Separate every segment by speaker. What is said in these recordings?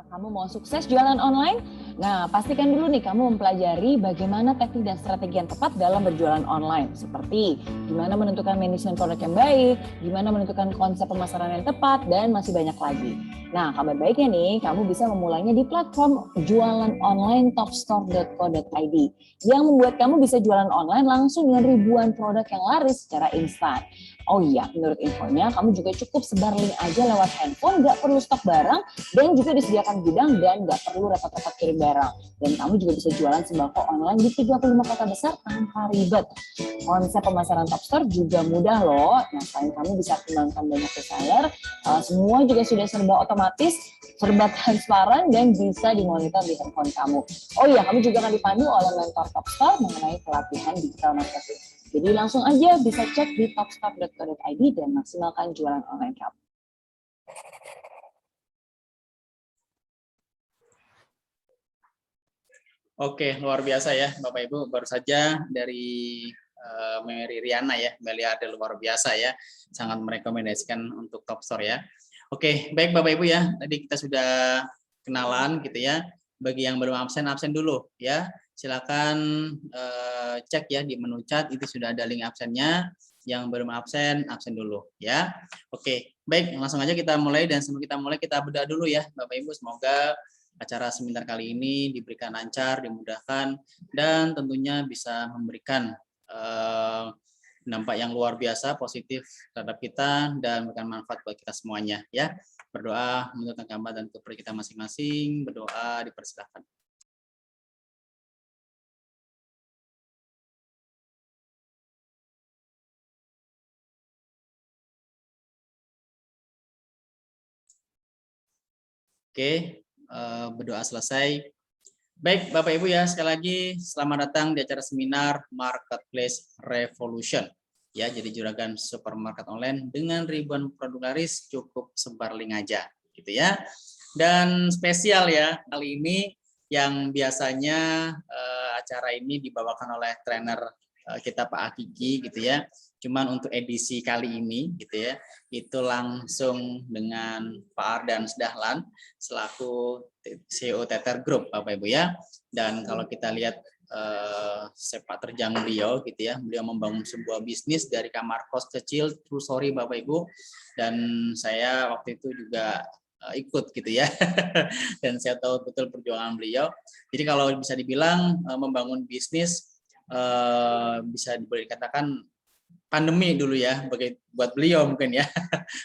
Speaker 1: Kamu mau sukses jualan online? Nah, pastikan dulu nih kamu mempelajari bagaimana teknik dan strategi yang tepat dalam berjualan online. Seperti gimana menentukan manajemen produk yang baik, gimana menentukan konsep pemasaran yang tepat, dan masih banyak lagi. Nah, kabar baiknya nih, kamu bisa memulainya di platform jualan online topstore.co.id yang membuat kamu bisa jualan online langsung dengan ribuan produk yang laris secara instan. Oh iya, menurut infonya, kamu juga cukup sebar link aja lewat handphone, nggak perlu stok barang, dan juga disediakan gudang dan nggak perlu repot-repot kirim barang. Dan kamu juga bisa jualan sembako online di 35 kota besar tanpa ribet. Konsep pemasaran Topstore juga mudah loh. Nah, selain kamu bisa kembangkan banyak reseller, semua juga sudah serba otomatis, serba transparan, dan bisa dimonitor di handphone kamu. Oh iya, kamu juga akan dipandu oleh mentor Topstore mengenai pelatihan digital marketing. Jadi langsung aja bisa cek di topstore.co.id dan maksimalkan jualan online kamu.
Speaker 2: Oke, luar biasa ya Bapak Ibu. Baru saja dari Mary Riana ya, Meliada luar biasa ya. Sangat merekomendasikan untuk Topstore ya. Oke, baik Bapak Ibu ya. Tadi kita sudah kenalan gitu ya. Bagi yang belum absen, absen dulu ya. Silakan cek ya di menu chat, itu sudah ada link absennya. Yang belum absen, absen dulu ya. Oke, baik langsung aja kita mulai, dan sebelum kita mulai kita bedah dulu ya Bapak Ibu. Semoga acara seminar kali ini diberikan lancar, dimudahkan, dan tentunya bisa memberikan dampak yang luar biasa positif terhadap kita dan memberikan manfaat buat kita semuanya ya. Berdoa menurut agama dan kepercayaan kita masing-masing. Berdoa dipersilakan. Oke, berdoa selesai. Baik Bapak Ibu ya, sekali lagi selamat datang di acara seminar Marketplace Revolution. Ya, jadi juragan supermarket online dengan ribuan produk laris, cukup sebar link aja gitu ya. Dan spesial ya kali ini, yang biasanya acara ini dibawakan oleh trainer kita Pak Akiki gitu ya. Cuman untuk edisi kali ini gitu ya, itu langsung dengan Pak Ardan Dahlan selaku CEO Tether Group Bapak Ibu ya. Dan kalau kita lihat sepak terjang beliau gitu ya, beliau membangun sebuah bisnis dari kamar kos kecil, true story Bapak Ibu. Dan saya waktu itu juga ikut gitu ya. Dan saya tahu betul perjuangan beliau. Jadi kalau bisa dibilang membangun bisnis bisa dikatakan pandemi dulu ya buat beliau mungkin ya.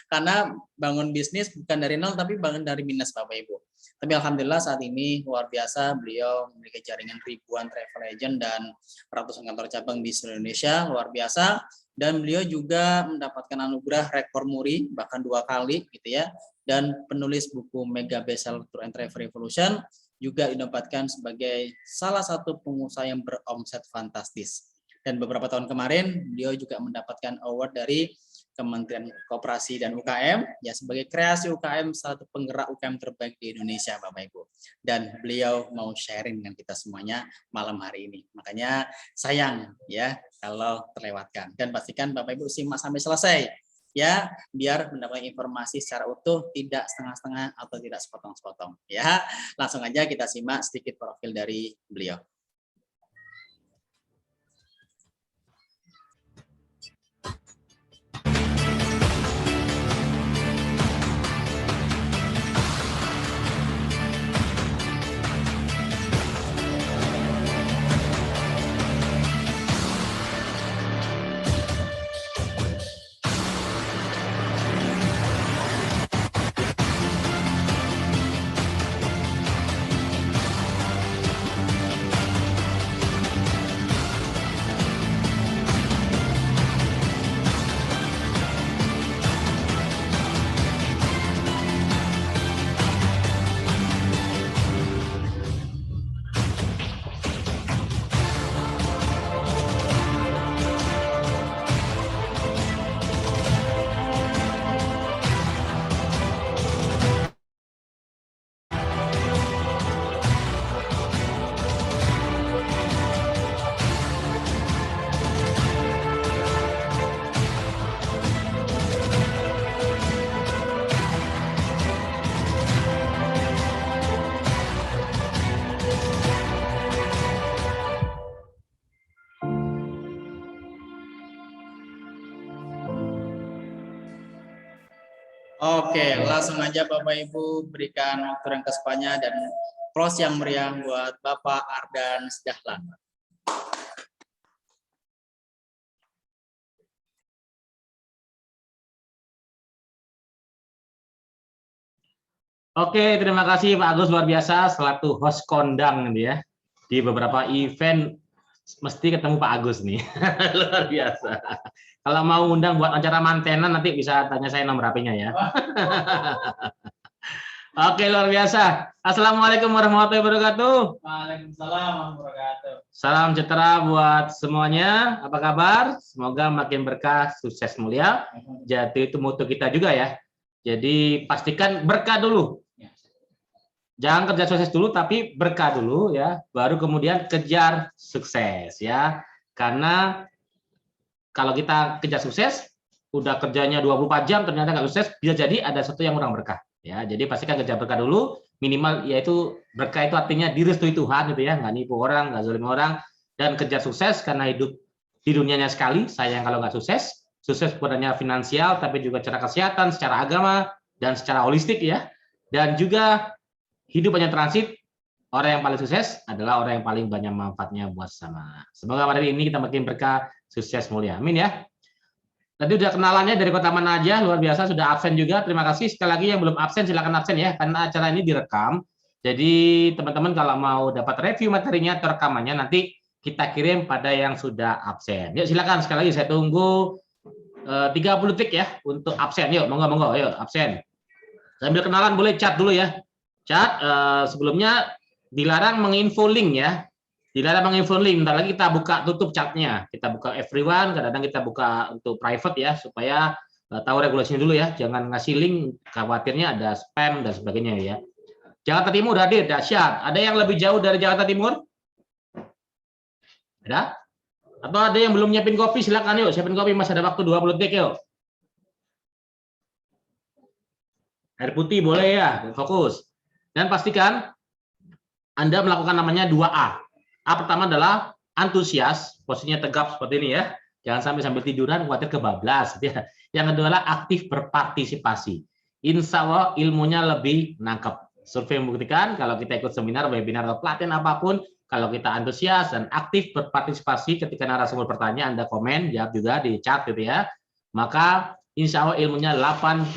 Speaker 2: Karena bangun bisnis bukan dari nol tapi bangun dari minus Bapak Ibu. Tapi alhamdulillah saat ini luar biasa, beliau memiliki jaringan ribuan travel agent dan ratusan kantor cabang di seluruh Indonesia, luar biasa. Dan beliau juga mendapatkan anugerah rekor muri bahkan 2 kali gitu ya. Dan penulis buku Mega Bestseller Tour and Travel Revolution, juga didapatkan sebagai salah satu pengusaha yang beromset fantastis. Dan beberapa tahun kemarin beliau juga mendapatkan award dari Kementerian Koperasi dan UKM ya sebagai kreasi UKM satu penggerak UKM terbaik di Indonesia, Bapak Ibu. Dan beliau mau sharing dengan kita semuanya malam hari ini. Makanya sayang ya kalau terlewatkan. Dan pastikan Bapak Ibu simak sampai selesai ya, biar mendapatkan informasi secara utuh, tidak setengah-setengah atau tidak sepotong-sepotong ya. Langsung aja kita simak sedikit profil dari beliau. Oke, langsung aja Bapak Ibu berikan waktu yang kesempatnya dan close yang meriah buat Bapak Ardan Dahlan.
Speaker 3: Oke, terima kasih Pak Agus, luar biasa selaku host kondang nih ya. Di beberapa event mesti ketemu Pak Agus nih. Luar biasa. Kalau mau undang buat acara mantenan nanti bisa tanya saya nomor HP-nya ya. Oke, luar biasa. Assalamualaikum warahmatullahi wabarakatuh.
Speaker 2: Waalaikumsalam warahmatullahi wabarakatuh.
Speaker 3: Salam sejahtera buat semuanya. Apa kabar? Semoga makin berkah, sukses, mulia. Jadi itu moto kita juga ya. Jadi pastikan berkah dulu. Jangan kerja sukses dulu, tapi berkah dulu ya. Baru kemudian kejar sukses ya. Karena kalau kita kejar sukses, udah kerjanya 24 jam ternyata nggak sukses, bisa jadi ada sesuatu yang kurang berkah. Ya, jadi pastikan kejar berkah dulu. Minimal yaitu berkah itu artinya direstui Tuhan gitu ya, nggak nipu orang, nggak zalim orang, dan kejar sukses karena hidup di dunianya sekali. Sayang kalau nggak sukses. Sukses bukan hanya finansial, tapi juga secara kesehatan, secara agama, dan secara holistik ya. Dan juga hidup hanya transit, orang yang paling sukses adalah orang yang paling banyak manfaatnya buat sama. Semoga hari ini kita makin berkah, sukses, mulia. Amin ya. Tadi udah kenalannya dari kota mana aja, luar biasa, sudah absen juga. Terima kasih. Sekali lagi yang belum absen, silakan absen ya, karena acara ini direkam. Jadi teman-teman kalau mau dapat review materinya atau rekamannya, nanti kita kirim pada yang sudah absen. Yuk silakan, sekali lagi saya tunggu 30 detik ya untuk absen. Yuk, monggo, yuk absen. Sambil kenalan boleh chat dulu ya. Chat sebelumnya dilarang menginfo link ya. Dilarang menginfo link. Bentar lagi kita buka tutup chatnya. Kita buka everyone, kadang-kadang kita buka untuk private ya supaya tahu regulasinya dulu ya. Jangan ngasih link, khawatirnya ada spam dan sebagainya ya. Jakarta Timur hadir, dahsyat. Ada yang lebih jauh dari Jakarta Timur? Ada? Atau ada yang belum nyiapin kopi? Silakan yuk, siapin kopi, masih ada waktu 20 detik yuk. Air putih boleh ya, fokus. Dan pastikan Anda melakukan namanya 2A. A pertama adalah antusias, posisinya tegap seperti ini ya. Jangan sampai sambil tiduran, khawatir kebablas. Ya. Yang kedua adalah aktif berpartisipasi. Insya Allah ilmunya lebih nangkep. Survei membuktikan kalau kita ikut seminar, webinar, atau pelatihan apapun, kalau kita antusias dan aktif berpartisipasi ketika narasumber bertanya, Anda komen, jawab juga di chat gitu ya. Maka insya Allah ilmunya 85%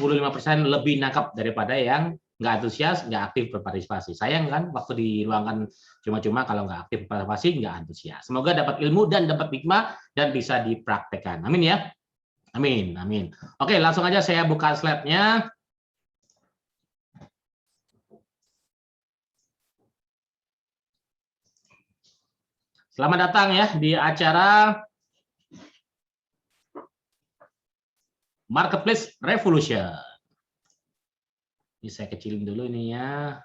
Speaker 3: lebih nangkep daripada yang nggak antusias, nggak aktif berpartisipasi. Sayang kan, waktu diluangkan cuma-cuma kalau nggak aktif berpartisipasi, nggak antusias. Semoga dapat ilmu dan dapat hikmah dan bisa dipraktekkan. Amin ya. Amin, amin. Oke, langsung aja saya buka slide-nya. Selamat datang ya di acara Marketplace Revolution. Ini saya kecilin dulu ini ya.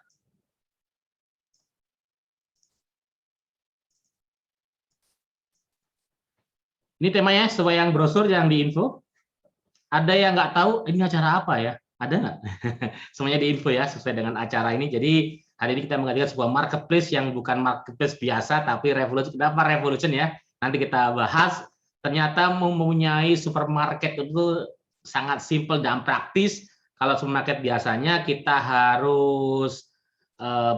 Speaker 3: Ini temanya sesuai yang brosur yang di info. Ada yang nggak tahu ini acara apa ya? Ada nggak? Semuanya di info ya sesuai dengan acara ini. Jadi hari ini kita menghadirkan sebuah marketplace yang bukan marketplace biasa tapi revolution. Kenapa revolution ya? Nanti kita bahas. Ternyata mempunyai supermarket itu sangat simpel dan praktis. Kalau supermarket biasanya kita harus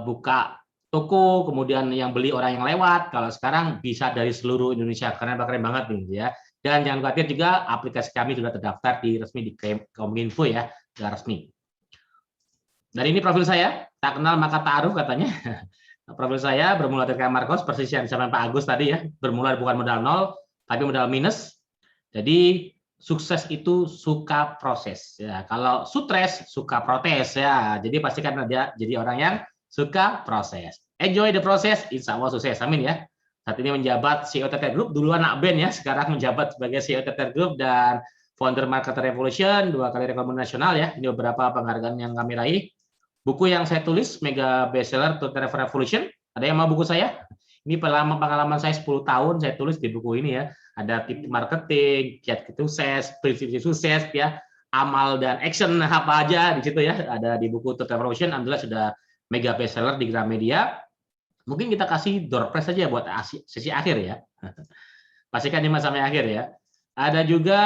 Speaker 3: buka toko, kemudian yang beli orang yang lewat. Kalau sekarang bisa dari seluruh Indonesia, karena keren banget nih ya. Dan jangan khawatir juga aplikasi kami sudah terdaftar di resmi di Kominfo ya, sudah resmi. Dan ini profil saya, tak kenal maka ta'aruf katanya. Profil saya bermula dari Marcos, persis yang disampaikan Pak Agus tadi ya, bermula bukan modal nol, tapi modal minus. Jadi sukses itu suka proses ya. Kalau sukses suka protes ya. Jadi pastikan ada jadi orang yang suka proses. Enjoy the process, insya Allah sukses. Amin ya. Saat ini menjabat CEO TT Group, dulu anak band ya, sekarang menjabat sebagai CEO TT Group dan founder Market Revolution, 2 kali rekor nasional ya. Ini beberapa penghargaan yang kami raih. Buku yang saya tulis, Mega Bestseller to Revolution. Ada yang mau buku saya? Ini pengalaman saya 10 tahun saya tulis di buku ini ya. Ada tip marketing, kiat sukses, prinsip sukses ya, amal dan action apa aja di situ ya. Ada di buku to Revolution, alhamdulillah sudah mega bestseller di Gramedia. Mungkin kita kasih door prize saja buat sesi akhir ya. Pastikan 5 sampai akhir ya. Ada juga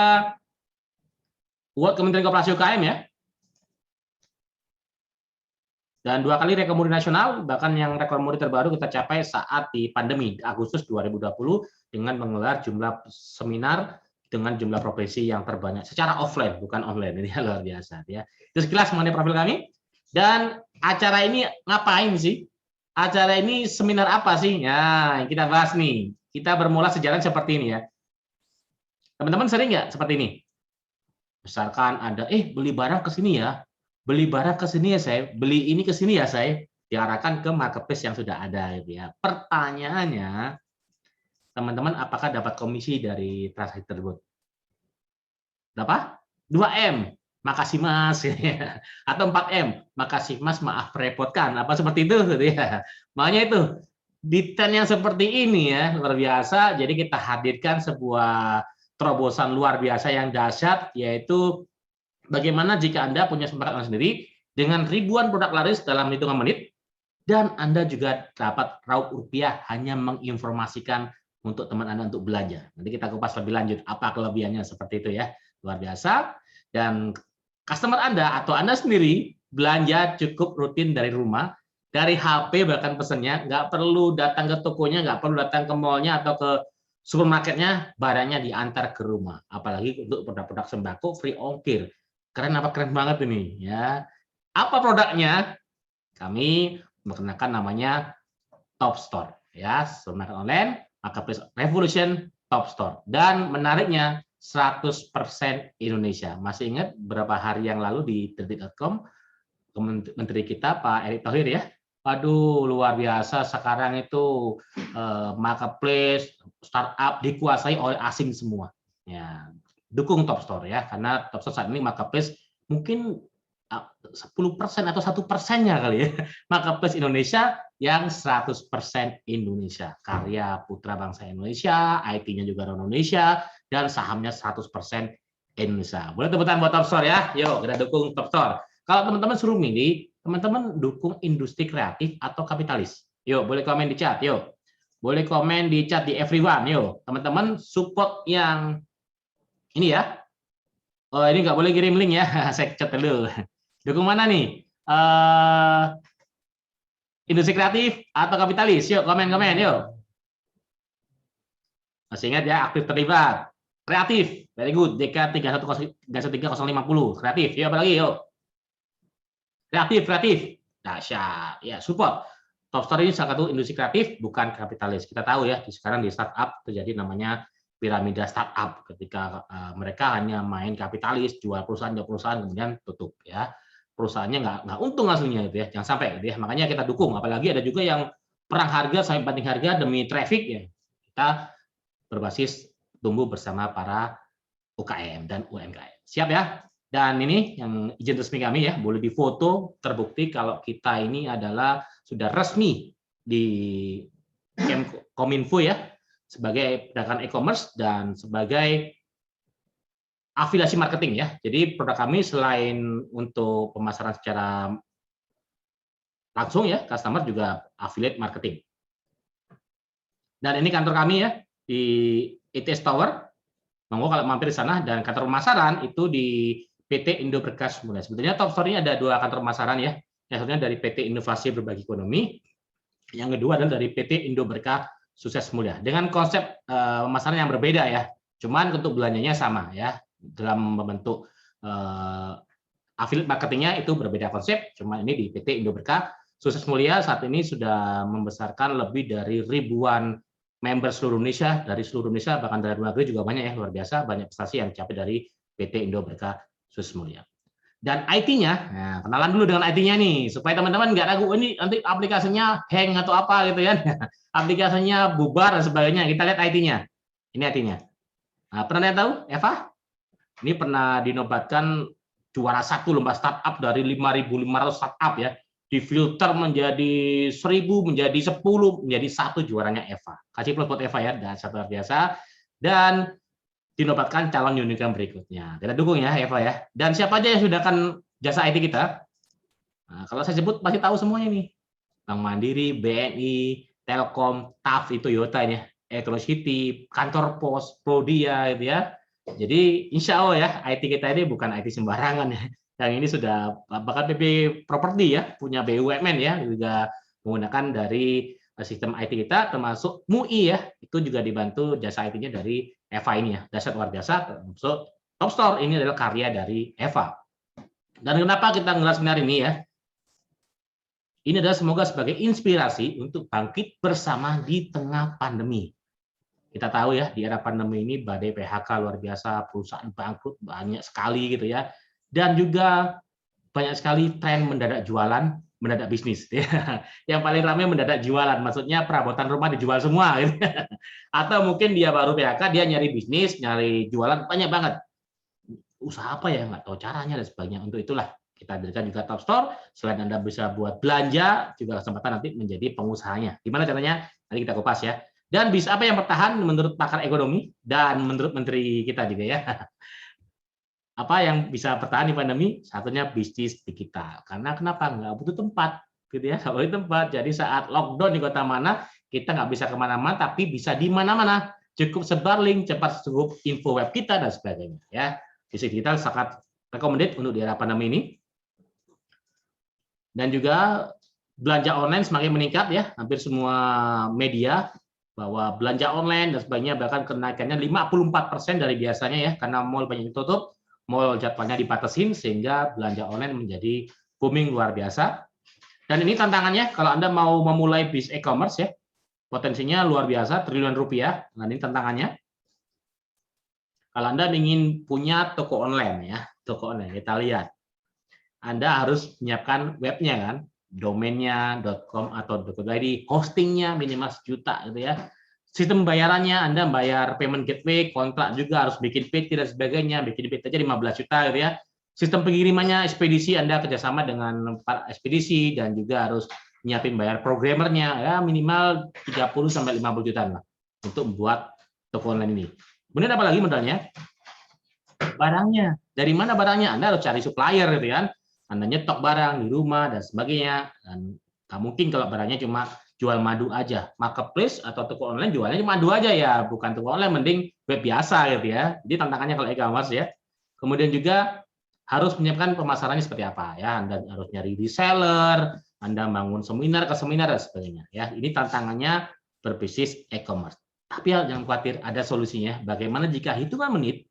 Speaker 3: buat Kementerian Koperasi UKM ya. Dan 2 kali rekor muri nasional, bahkan yang rekor muri terbaru kita capai saat di pandemi Agustus 2020 dengan menggelar jumlah seminar dengan jumlah profesi yang terbanyak secara offline bukan online. Ini luar biasa ya. Itu sekilas mengenai profil kami. Dan acara ini ngapain sih? Acara ini seminar apa sih? Ya, yang kita bahas nih. Kita bermula sejalan seperti ini ya. Teman-teman sering nggak seperti ini? Misalkan ada beli barang ke sini ya. Beli barang ke sini ya saya, beli ini ke sini ya saya, diarahkan ke marketplace yang sudah ada gitu ya. Pertanyaannya, teman-teman apakah dapat komisi dari transaksi tersebut? Berapa? 2M. Makasih Mas. Atau 4M. Makasih Mas, maaf merepotkan. Apa seperti itu gitu ya. Makanya itu detail yang seperti ini ya, luar biasa. Jadi kita hadirkan sebuah terobosan luar biasa yang dahsyat, yaitu bagaimana jika Anda punya supermarket sendiri dengan ribuan produk laris dalam hitungan menit, dan Anda juga dapat raup rupiah hanya menginformasikan untuk teman Anda untuk belanja. Nanti kita kupas lebih lanjut apa kelebihannya seperti itu ya, luar biasa. Dan customer Anda atau Anda sendiri belanja cukup rutin dari rumah, dari HP bahkan pesennya, nggak perlu datang ke tokonya, nggak perlu datang ke mallnya atau ke supermarketnya, barangnya diantar ke rumah. Apalagi untuk produk-produk sembako free ongkir. Keren apa keren banget ini ya. Apa produknya? Kami mengenalkan namanya Top Store ya, supermarket online Marketplace Revolution Top Store. Dan menariknya 100% Indonesia. Masih ingat berapa hari yang lalu di detik.com menteri kita Pak Erick Thohir ya. Waduh, luar biasa sekarang itu marketplace startup dikuasai oleh asing semua. Ya, dukung Top Store ya, karena Top Store saat ini marketplace mungkin 10% atau 1%-nya kali ya, marketplace Indonesia yang 100% Indonesia, karya putra bangsa Indonesia, IT-nya juga orang Indonesia, dan sahamnya 100% Indonesia. Boleh tepuk tangan buat Top Store ya, yuk kita dukung Top Store. Kalau teman-teman suruh milih, teman-teman dukung industri kreatif atau kapitalis? Yuk, boleh komen di chat, yuk. Boleh komen di chat di everyone, yuk. Teman-teman support yang ini ya. Oh, ini nggak boleh kirim link ya. Saya chat dulu. Dukung mana nih? Industri kreatif atau kapitalis? Yuk, komen-komen, yuk. Masih ingat ya, aktif terlibat. Kreatif, very good. DK 31350. Kreatif, yuk apa lagi, yuk. Kreatif. Dahsyat. Ya, support. Topstore ini salah satu industri kreatif, bukan kapitalis. Kita tahu ya, sekarang di startup terjadi namanya piramida startup. Ketika mereka hanya main kapitalis, jual perusahaan, kemudian tutup ya. Perusahaannya nggak untung aslinya gitu ya. Jangan sampai gitu ya. Makanya kita dukung. Apalagi ada juga yang perang harga sampai banting harga demi traffic ya. Kita berbasis tumbuh bersama para UKM dan UMKM. Siap ya? Dan ini yang izin resmi kami ya, boleh difoto, terbukti kalau kita ini adalah sudah resmi di Kominfo ya, sebagai pedagang e-commerce dan sebagai afiliasi marketing ya. Jadi produk kami selain untuk pemasaran secara langsung ya, customer juga affiliate marketing. Dan ini kantor kami ya, di ITS Tower. Monggo kalau mampir di sana, dan kantor pemasaran itu di PT Indo Berkas Mulia. Sebetulnya Topstore ini ada 2 kantor pemasaran ya. Yang satunya dari PT Inovasi Berbagi Ekonomi, yang kedua adalah dari PT Indo Berkah Sukses Mulia. Dengan konsep pemasaran yang berbeda ya. Cuman untuk belanjanya sama ya. Dalam membentuk affiliate marketingnya itu berbeda konsep. Cuma ini di PT Indo Berkah Sukses Mulia saat ini sudah membesarkan lebih dari ribuan member seluruh Indonesia, dari seluruh Indonesia, bahkan dari luar negeri juga banyak ya, luar biasa, banyak prestasi yang dicapai dari PT Indo Berkah Sukses Mulia. Dan IT-nya, nah, kenalan dulu dengan IT-nya nih, supaya teman-teman nggak ragu, ini nanti aplikasinya hang atau apa gitu ya, aplikasinya bubar dan sebagainya. Kita lihat IT-nya. Ini IT-nya. Nah, pernah lihat tahu, Eva? Ini pernah dinobatkan juara 1 lomba startup dari 5.500 startup ya. Difilter menjadi 1.000, menjadi 10, menjadi 1 juaranya Eva. Kasih plus buat Eva ya, dan satu luar biasa. Dan dinobatkan calon unicorn berikutnya. Kita dukung ya Eva ya. Dan siapa aja yang sudah kan jasa IT kita? Nah, kalau saya sebut pasti tahu semuanya nih. Bank Mandiri, BNI, Telkom, TAF, itu Toyota ini, Electricity, kantor pos, Prodia gitu ya. Jadi insya Allah ya IT kita ini bukan IT sembarangan ya. Yang ini sudah bahkan PP Property ya, punya BUMN ya, juga menggunakan dari sistem IT kita, termasuk MUI ya, itu juga dibantu jasa IT-nya dari Eva ini ya, dasar luar biasa. Termasuk Topstore ini adalah karya dari Eva. Dan kenapa kita ngelar seminar ini ya? Ini adalah semoga sebagai inspirasi untuk bangkit bersama di tengah pandemi. Kita tahu ya, di era pandemi ini badai PHK luar biasa, perusahaan bangkrut banyak sekali gitu ya. Dan juga banyak sekali tren mendadak jualan, mendadak bisnis. Yang paling ramai mendadak jualan, maksudnya perabotan rumah dijual semua. Gitu. Atau mungkin dia baru PHK, dia nyari bisnis, nyari jualan, banyak banget. Usaha apa ya, nggak tahu caranya dan sebagainya. Untuk itulah kita hadirkan juga Topstore. Selain Anda bisa buat belanja, juga kesempatan nanti menjadi pengusahanya. Gimana caranya? Nanti kita kupas ya. Dan bisa apa yang bertahan menurut pakar ekonomi dan menurut menteri kita juga ya. Apa yang bisa bertahan di pandemi? Satunya bisnis digital. Karena kenapa? Nggak butuh tempat, gitu ya. Nggak butuh tempat. Jadi saat lockdown di kota mana, kita nggak bisa kemana-mana, tapi bisa di mana-mana. Cukup sebar link, cepat cukup info web kita dan sebagainya. Ya, bisnis digital sangat recommended untuk di era pandemi ini. Dan juga belanja online semakin meningkat ya. Hampir semua media bahwa belanja online dan sebagainya, bahkan kenaikannya 54% dari biasanya ya, karena mall banyak ditutup, mall jadwalnya dibatasin, sehingga belanja online menjadi booming luar biasa. Dan ini tantangannya, kalau Anda mau memulai bisnis e-commerce ya, potensinya luar biasa, triliunan rupiah. Nah, ini tantangannya. Kalau Anda ingin punya toko online ya, toko online, kita lihat. Anda harus menyiapkan webnya kan, domainnya .com atau .id, hostingnya minimal 1 juta gitu ya. Sistem bayarannya, Anda bayar payment gateway, kontrak juga harus bikin PT dan sebagainya, bikin PT aja 15 juta gitu ya. Sistem pengirimannya, ekspedisi, Anda kerjasama dengan ekspedisi dan juga harus nyiapin bayar programmernya, ya minimal 30-50 juta lah untuk membuat toko online ini. Kemudian apa lagi modalnya? Barangnya. Dari mana barangnya? Anda harus cari supplier gitu kan. Anda nyetok barang di rumah dan sebagainya. Dan nggak mungkin kalau barangnya cuma jual madu aja. Marketplace atau toko online jualnya cuma madu aja ya, bukan toko online, mending web biasa gitu ya. Jadi tantangannya kalau e-commerce ya. Kemudian juga harus menyiapkan pemasarannya seperti apa ya. Anda harus nyari reseller, Anda bangun seminar ke seminar dan sebagainya ya. Ini tantangannya berbisnis e-commerce. Tapi jangan khawatir, ada solusinya. Bagaimana jika hitungan menit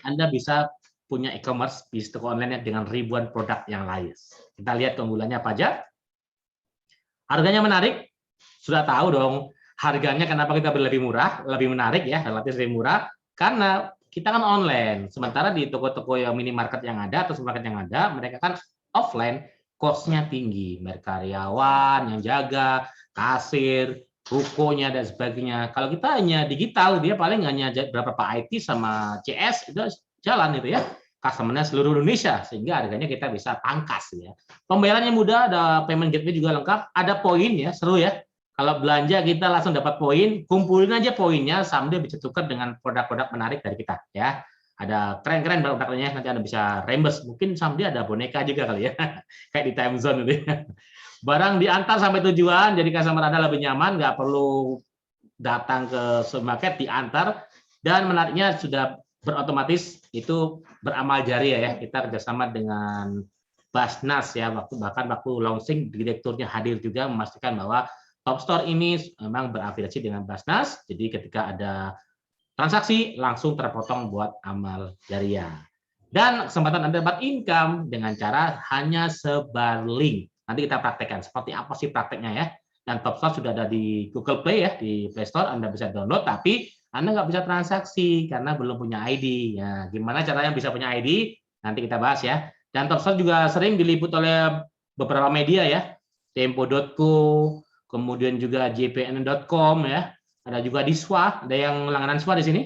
Speaker 3: Anda bisa punya e-commerce bisnis toko online dengan ribuan produk yang lain. Kita lihat keunggulannya apa aja. Harganya menarik, sudah tahu dong harganya kenapa kita beli lebih murah, lebih menarik ya, relatif lebih murah, karena kita kan online. Sementara di toko-toko yang minimarket yang ada atau supermarket yang ada, mereka kan offline, cost-nya tinggi. Karyawan yang jaga, kasir, rukonya dan sebagainya. Kalau kita hanya digital, dia paling hanya berapa Pak IT sama CS itu jalan itu ya. Customer-nya seluruh Indonesia sehingga harganya kita bisa pangkas ya. Pembayarannya mudah, ada payment gateway juga lengkap, ada poin ya, seru ya. Kalau belanja kita langsung dapat poin, kumpulin aja poinnya sambil bisa tukar dengan produk-produk menarik dari kita ya. Ada keren-keren produk-produknya, nanti Anda bisa reimburse. Mungkin sambil ada boneka juga kali ya. Kayak di time zone gitu ya. Barang diantar sampai tujuan, jadi customer Anda lebih nyaman, nggak perlu datang ke supermarket, diantar. Dan menariknya sudah berotomatis itu beramal jari ya. Kita kerjasama dengan Basnas ya, bahkan waktu launching direkturnya hadir juga memastikan bahwa Top Store ini memang berafiliasi dengan Basnas, jadi ketika ada transaksi langsung terpotong buat amal jariah. Dan kesempatan Anda dapat income dengan cara hanya sebar link. Nanti kita praktekkan seperti apa sih prakteknya ya. Dan Top Store sudah ada di Google Play ya, di Play Store Anda bisa download, tapi Anda nggak bisa transaksi karena belum punya ID. Ya, gimana caranya bisa punya ID? Nanti kita bahas ya. Dan Top Store juga sering diliput oleh beberapa media ya, Tempo.co, kemudian juga jpn.com ya, ada juga di SWA, ada yang langganan SWA di sini.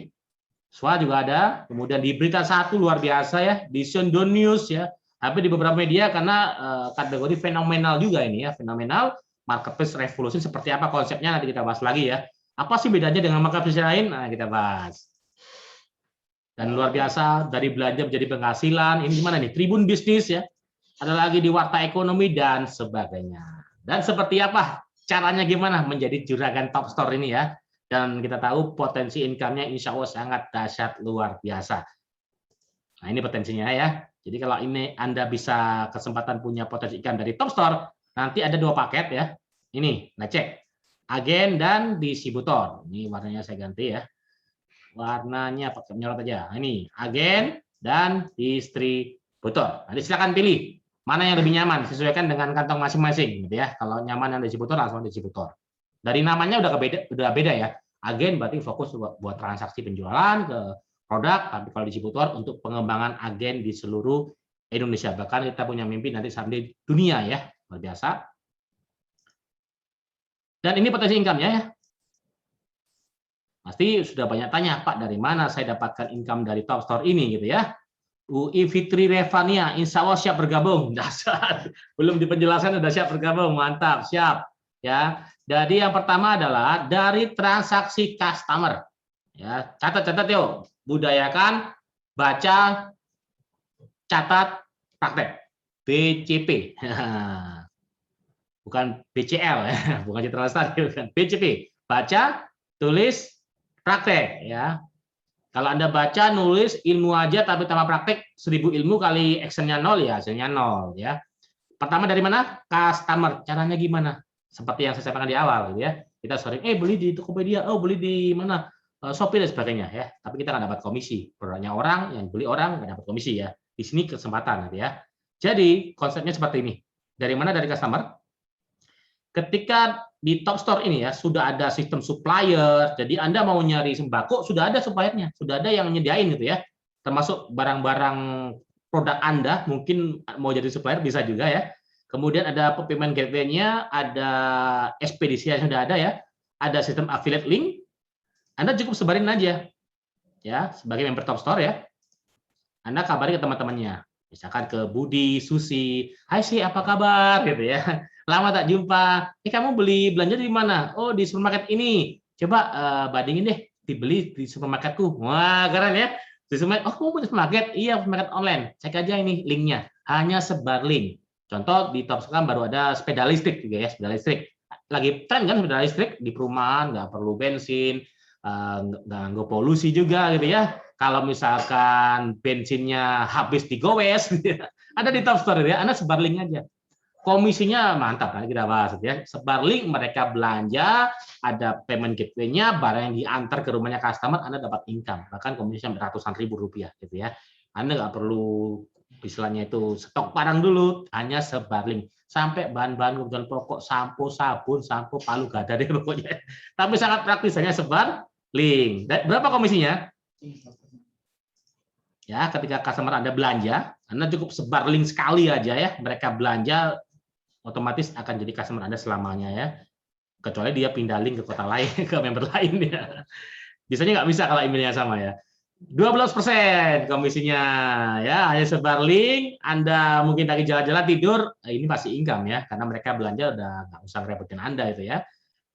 Speaker 3: SWA juga ada, kemudian di Berita Satu luar biasa ya, di Shondon News ya, tapi di beberapa media karena kategori fenomenal juga ini ya, fenomenal marketplace revolution seperti apa konsepnya nanti kita bahas lagi ya. Apa sih bedanya dengan marketplace lain? Nah, kita bahas. Dan luar biasa dari belanja menjadi penghasilan, ini gimana nih? Tribun bisnis ya, ada lagi di Warta Ekonomi dan sebagainya. Dan seperti apa? Caranya gimana menjadi juragan Top Store ini ya, dan kita tahu potensi income-nya insya Allah sangat dahsyat luar biasa. Nah ini potensinya ya, jadi kalau ini Anda bisa kesempatan punya potensi income dari Top Store, nanti ada 2 paket ya, ini, nah cek, agen dan distributor. Ini warnanya saya ganti ya, warnanya pakai menyorot aja, ini agen dan distributor. Nanti silakan pilih mana yang lebih nyaman, sesuaikan dengan kantong masing-masing gitu ya. Kalau nyaman yang distributor langsung distributor. Dari namanya udah beda ya. Agen berarti fokus buat transaksi penjualan ke produk, tapi kalau distributor untuk pengembangan agen di seluruh Indonesia. Bahkan kita punya mimpi nanti sampai dunia ya, luar biasa. Dan ini potensi income-nya ya. Pasti sudah banyak tanya, Pak, dari mana saya dapatkan income dari Top Store ini gitu ya. UI Fitri Revania, insya Allah siap bergabung. Dasar, belum di penjelasan sudah siap bergabung, mantap, siap. Ya, jadi yang pertama adalah dari transaksi customer. Ya, catat yuk, budayakan, baca, catat, praktek. BCP, bukan BCL, ya. Bukan Citra Lestari, bukan BCP. Baca, tulis, praktek. Ya. Kalau Anda baca, nulis, ilmu aja, tapi tambah praktek, 1000 ilmu kali actionnya 0, ya hasilnya 0. Ya. Pertama dari mana? Customer. Caranya gimana? Seperti yang saya sampaikan di awal. Gitu ya. Kita sering, beli di Tokopedia, beli di mana? Shopee dan sebagainya. Ya. Tapi kita nggak dapat komisi. Produknya orang, yang beli orang, nggak dapat komisi. Ya. Di sini kesempatan. Gitu ya. Jadi, konsepnya seperti ini. Dari mana? Dari customer. Ketika di Top Store ini ya sudah ada sistem supplier, jadi Anda mau nyari sembako sudah ada suppliernya, sudah ada yang nyediain gitu ya, termasuk barang-barang produk Anda mungkin mau jadi supplier bisa juga ya. Kemudian ada payment gateway-nya, ada ekspedisi yang sudah ada ya, ada sistem affiliate link, Anda cukup sebarin aja ya sebagai member Top Store ya, Anda kabari ke teman-temannya, misalkan ke Budi, Susi, hai sih apa kabar gitu ya. Lama tak jumpa. Kamu beli belanja di mana? Oh, di supermarket ini. Coba bandingin deh, dibeli di supermarketku. Wah, keren ya. Di supermarket. Oh, kamu punya supermarket? Iya, supermarket online. Cek aja ini linknya. Hanya sebar link. Contoh di Top Store baru ada sepeda listrik juga ya, sepeda listrik. Lagi tren kan sepeda listrik di perumahan, nggak perlu bensin, nggak polusi juga gitu ya. Kalau misalkan bensinnya habis digowes, ada di Top Store ya. Anda sebar link aja. Komisinya mantap, nanti kita bahas ya. Sebar link, mereka belanja, ada payment gateway-nya, barang yang diantar ke rumahnya customer, Anda dapat income, bahkan komisinya ratusan ribu rupiah gitu ya. Anda nggak perlu istilahnya itu stok barang dulu, hanya sebar link. Sampai bahan-bahan kebutuhan pokok, sampo, sabun, sampo, palu, gak ada deh pokoknya. Tapi sangat praktis, hanya sebar link. Dan berapa komisinya? Ya, ketika customer Anda belanja, Anda cukup sebar link sekali aja ya. Mereka belanja, otomatis akan jadi customer Anda selamanya ya. Kecuali dia pindah link ke kota lain, ke member lain ya. Biasanya nggak bisa kalau emailnya sama ya. 12% komisinya ya, hanya sebar link. Anda mungkin lagi jalan-jalan tidur, ini pasti income ya, karena mereka belanja udah nggak usah repotin Anda itu ya.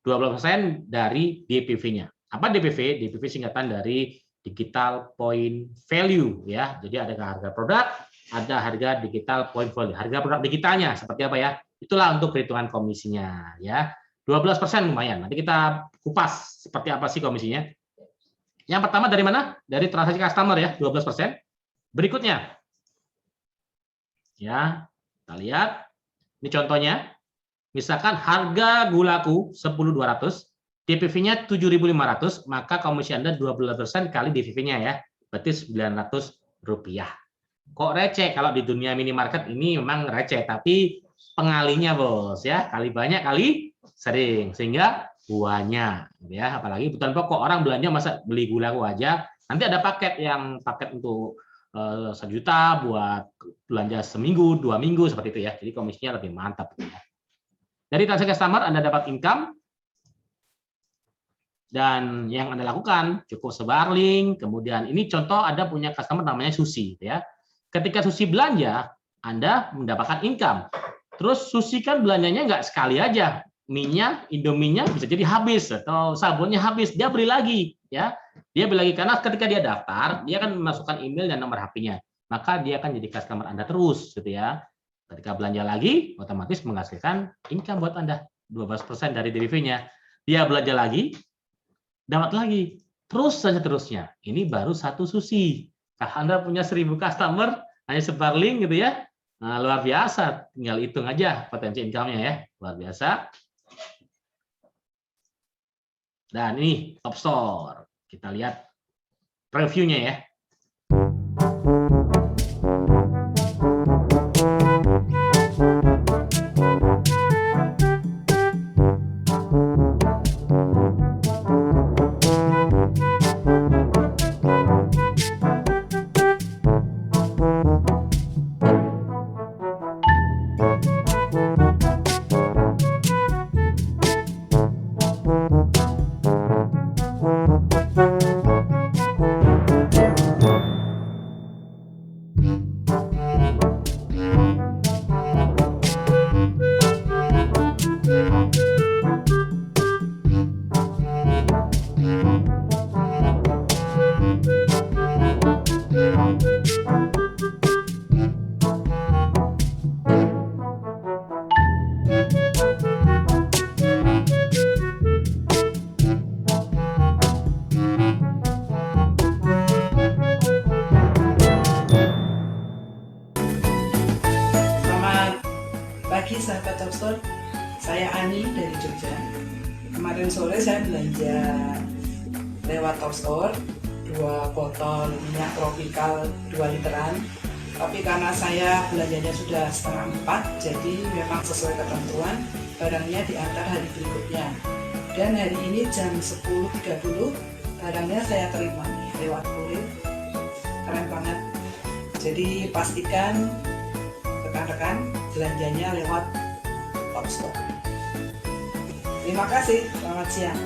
Speaker 3: 12% dari DPV-nya. Apa DPV? DPV singkatan dari Digital Point Value ya. Jadi ada harga produk, ada harga Digital Point Value. Harga produk digitalnya seperti apa ya? Itulah untuk perhitungan komisinya ya. 12% lumayan. Nanti kita kupas seperti apa sih komisinya. Yang pertama dari mana? Dari transaksi customer ya, 12%. Berikutnya, ya, kita lihat. Ini contohnya. Misalkan harga gulaku 10.200, DPV-nya 7.500, maka komisi Anda 12% kali DPV-nya ya. Berarti Rp900. Kok receh? Kalau di dunia minimarket ini memang receh, tapi pengalinya bos ya, kali banyak kali sering, sehingga banyak ya. Apalagi kebutuhan pokok, orang belanja masa beli gula aja, nanti ada paket untuk 1 juta buat belanja seminggu 2 minggu seperti itu ya. Jadi komisinya lebih mantap ya. Dari transaksi customer Anda dapat income, dan yang Anda lakukan cukup sebar link. Kemudian ini contoh Anda punya customer namanya Susi ya. Ketika Susi belanja, Anda mendapatkan income. Terus Susi kan belanjanya nggak sekali aja. Minyak, Indominya bisa jadi habis atau sabunnya habis, dia beli lagi ya. Dia beli lagi karena ketika dia daftar, dia akan memasukkan email dan nomor HP-nya. Maka dia akan jadi customer Anda terus gitu ya. Ketika belanja lagi, otomatis menghasilkan income buat Anda. 12% dari DPV-nya. Dia belanja lagi, dapat lagi. Terus saja terusnya. Ini baru satu Susi. Kalau Anda punya 1.000 customer, hanya sebar link gitu ya. Nah, luar biasa. Tinggal hitung aja potensi income-nya ya. Luar biasa. Dan ini Top Store. Kita lihat reviewnya ya.
Speaker 4: Pagi sahabat Top Store, saya Ani dari Jogja. Kemarin sore saya belanja lewat Top Store 2 botol minyak tropikal 2 literan. Tapi karena saya belanjanya sudah 3:30, jadi memang sesuai ketentuan barangnya diantar hari berikutnya. Dan hari ini jam 10.30 barangnya saya terima nih lewat kurir. Keren banget. Jadi pastikan rekan-rekan belanjanya lewat Top Store. Terima kasih, selamat siang.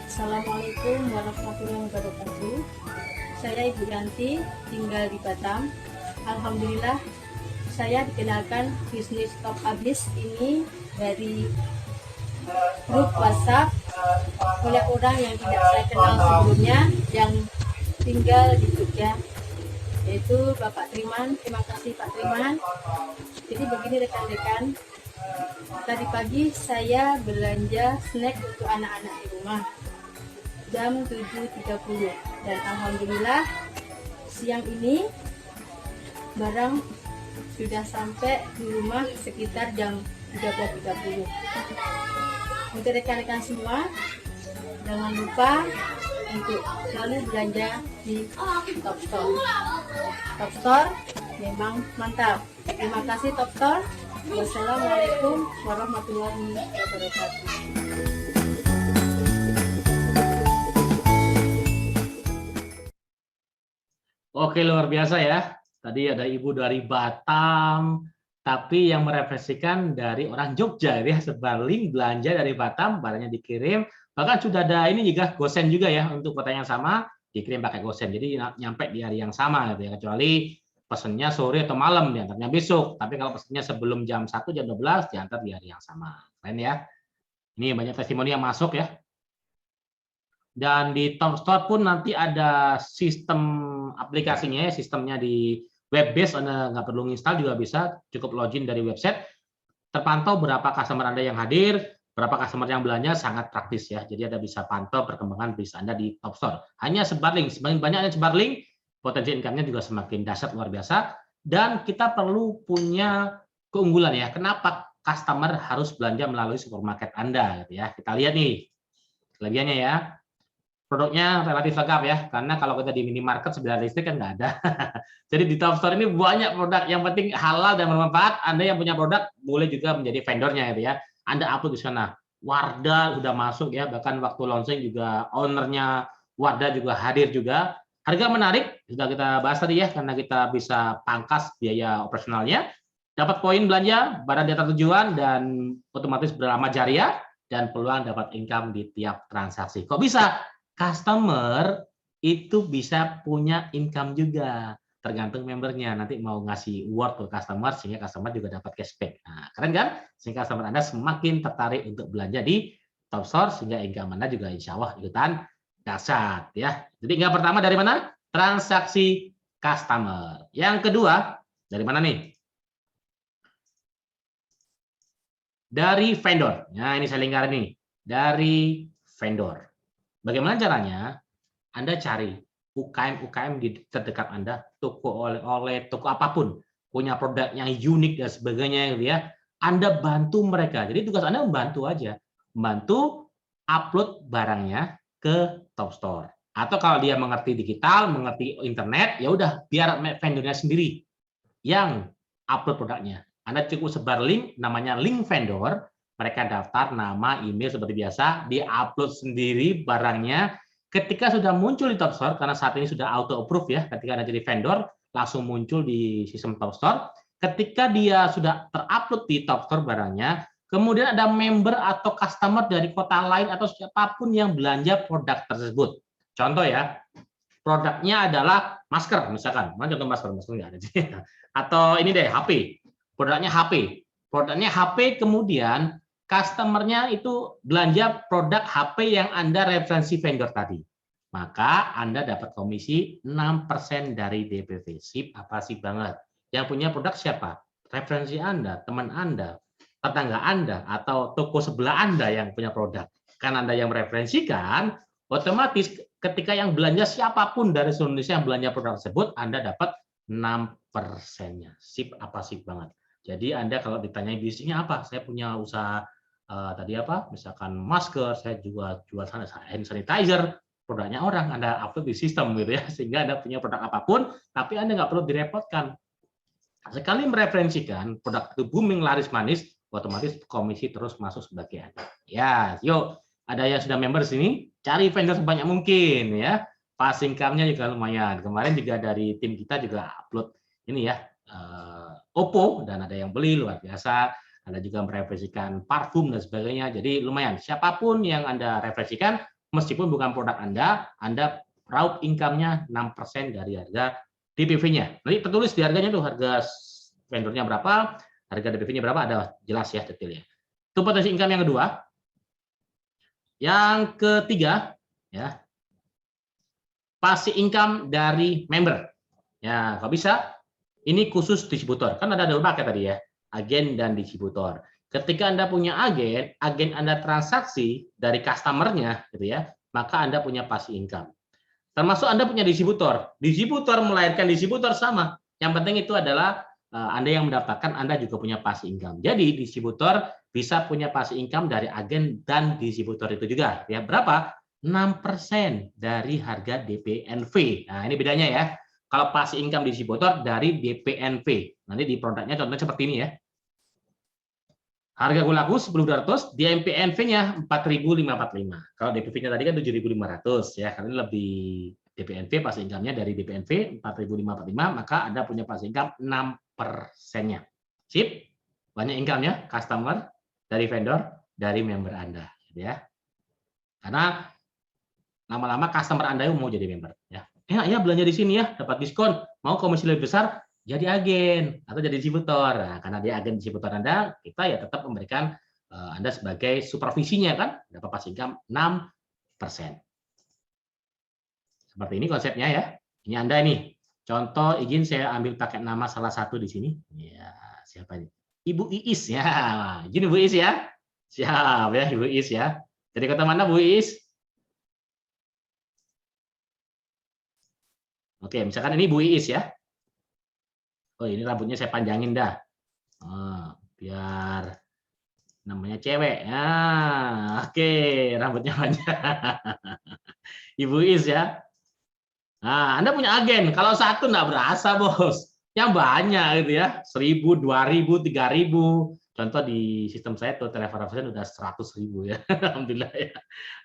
Speaker 5: Assalamualaikum warahmatullahi wabarakatuh. Saya Ibu Yanti, tinggal di Batam. Alhamdulillah, saya dikenalkan bisnis Top Habis ini dari grup WhatsApp oleh orang yang tidak saya kenal sebelumnya yang tinggal di Jogja, yaitu Bapak Triman. Terima kasih Pak Triman. Jadi begini rekan-rekan, tadi pagi saya belanja snack untuk anak-anak di rumah jam 7.30 dan alhamdulillah siang ini barang sudah sampai di rumah sekitar jam 13.30. Untuk rekan-rekan semua, jangan lupa untuk selalu belanja di Top Store. Top Store memang mantap. Terima kasih Top Store. Wassalamualaikum warahmatullahi wabarakatuh.
Speaker 3: Oke, luar biasa ya. Tadi ada Ibu dari Batam, tapi yang merefleksikan dari orang Jogja ya, sebalik belanja dari Batam, barangnya dikirim. Bahkan sudah ada ini juga gosen juga ya untuk kota yang sama, dikirim pakai gosen. Jadi nyampe di hari yang sama gitu ya, kecuali pesennya sore atau malam diantarnya besok. Tapi kalau pesennya sebelum jam 1 jam 12 diantar di hari yang sama. Keren ya. Ini banyak testimoni yang masuk ya. Dan di Top Store pun nanti ada sistem aplikasinya ya, sistemnya di web base, Anda nggak perlu install juga bisa, cukup login dari website. Terpantau berapa customer Anda yang hadir, berapa customer yang belanja, sangat praktis ya. Jadi Anda bisa pantau perkembangan bisnis Anda di Top Store. Hanya sebar link, semakin banyak yang sebar link, potensi income-nya juga semakin dahsyat luar biasa. Dan kita perlu punya keunggulan ya. Kenapa customer harus belanja melalui supermarket Anda gitu ya. Kita lihat nih kelebihannya ya. Produknya relatif lengkap ya, karena kalau kita di minimarket sebenarnya listrik kan nggak ada. Jadi di Top Store ini banyak produk, yang penting halal dan bermanfaat. Anda yang punya produk boleh juga menjadi vendornya gitu ya. Anda upload di sana. Wardah sudah masuk ya, bahkan waktu launching juga ownernya Wardah juga hadir juga. Harga menarik, sudah kita bahas tadi ya, karena kita bisa pangkas biaya operasionalnya. Dapat poin belanja, barang di atas tujuan, dan otomatis beramal jariah, dan peluang dapat income di tiap transaksi. Kok bisa? Customer itu bisa punya income juga, tergantung membernya. Nanti mau ngasih reward ke customer sehingga customer juga dapat cashback. Nah, keren kan? Sehingga customer Anda semakin tertarik untuk belanja di Top Store sehingga income Anda juga insya Allah ikutan dahsyat ya. Jadi income pertama dari mana? Transaksi customer. Yang kedua dari mana nih? Dari vendor. Nah, ini saya lingkarin nih. Dari vendor. Bagaimana caranya? Anda cari UKM-UKM di terdekat Anda, toko oleh-oleh, toko apapun, punya produk yang unik dan sebagainya gitu ya. Anda bantu mereka. Jadi tugas Anda membantu aja. Membantu upload barangnya ke Top Store. Atau kalau dia mengerti digital, mengerti internet, ya udah biar vendornya sendiri yang upload produknya. Anda cukup sebar link, namanya link vendor. Mereka daftar nama, email seperti biasa, di-upload sendiri barangnya. Ketika sudah muncul di Top Store, karena saat ini sudah auto approve ya, ketika Anda jadi vendor, langsung muncul di sistem Top Store. Ketika dia sudah terupload di Top Store barangnya, kemudian ada member atau customer dari kota lain atau siapapun yang belanja produk tersebut. Contoh ya, produknya adalah masker misalkan. Mana contoh masker? Masker nggak ada. Atau ini deh, HP. Produknya HP. Produknya HP, kemudian customer-nya itu belanja produk HP yang Anda referensi vendor tadi. Maka Anda dapat komisi 6% dari DPV. Sip, apa sih banget. Yang punya produk siapa? Referensi Anda, teman Anda, tetangga Anda, atau toko sebelah Anda yang punya produk. Kan Anda yang mereferensikan, otomatis ketika yang belanja siapapun dari seluruh Indonesia yang belanja produk tersebut, Anda dapat 6%-nya. Sip, apa sip banget. Jadi Anda kalau ditanya bisnisnya apa? Saya punya usaha tadi apa? Misalkan masker, saya juga jual hand sanitizer, produknya orang, Anda upload di sistem gitu ya, sehingga Anda punya produk apapun, tapi Anda nggak perlu direpotkan. Sekali mereferensikan produk itu booming laris manis, otomatis komisi terus masuk sebagai Anda. Ya, yuk, ada yang sudah member sini, cari vendor sebanyak mungkin ya. Pas income-nya juga lumayan. Kemarin juga dari tim kita juga upload ini ya, Oppo, dan ada yang beli luar biasa. Anda juga mereferensikan parfum dan sebagainya. Jadi lumayan. Siapapun yang Anda referensikan, meskipun bukan produk Anda raup income-nya 6% dari harga DPV-nya. Nanti tertulis di harganya tuh, harga vendornya berapa, harga DPV-nya berapa, ada jelas ya detailnya. Itu potensi income yang kedua. Yang ketiga, ya, pasti income dari member. Ya, kalau bisa, ini khusus distributor. Kan ada dua paket tadi ya. Agen dan distributor. Ketika Anda punya agen Anda transaksi dari customer-nya gitu ya, maka Anda punya passive income. Termasuk Anda punya distributor. Distributor melahirkan distributor sama. Yang penting itu adalah Anda yang mendapatkan, Anda juga punya passive income. Jadi distributor bisa punya passive income dari agen dan distributor itu juga. Ya, berapa? 6% dari harga DPNV. Nah, ini bedanya ya. Kalau passive income distributor dari DPNV. Nanti di produknya contohnya seperti ini ya. Harga laku 10.200, DPNV-nya 4.545. Kalau DPV-nya tadi kan 7.500 ya. Karena ini lebih DPNV passive income-nya dari DPNV 4.545, maka Anda punya passive income 6%-nya. Sip. Banyak income-nya, customer, dari vendor, dari member Anda ya. Karena lama-lama customer Anda mau jadi member ya. Ya belanja di sini ya, dapat diskon, mau komisi lebih besar, jadi agen atau jadi distributor. Nah, karena dia agen distributor Anda, kita ya tetap memberikan Anda sebagai supervisinya kan, dapat passive income 6%. Seperti ini konsepnya ya. Ini Anda nih. Contoh izin saya ambil pakai nama salah satu di sini. Ya, siapa ini? Ibu Iis ya. Izin Ibu Iis ya. Siap ya Ibu Iis ya. Dari kota mana Bu Iis? Oke, misalkan ini Bu Iis ya. Oh, ini rambutnya saya panjangin dah. Oh, biar namanya cewek. Nah, oke, rambutnya panjang. Ibu Iis ya. Nah, Anda punya agen. Kalau satu nggak berasa, Bos. Yang banyak gitu ya. 1.000, 2.000, 3.000. Contoh di sistem saya total referensi udah 100.000 ya. Alhamdulillah ya.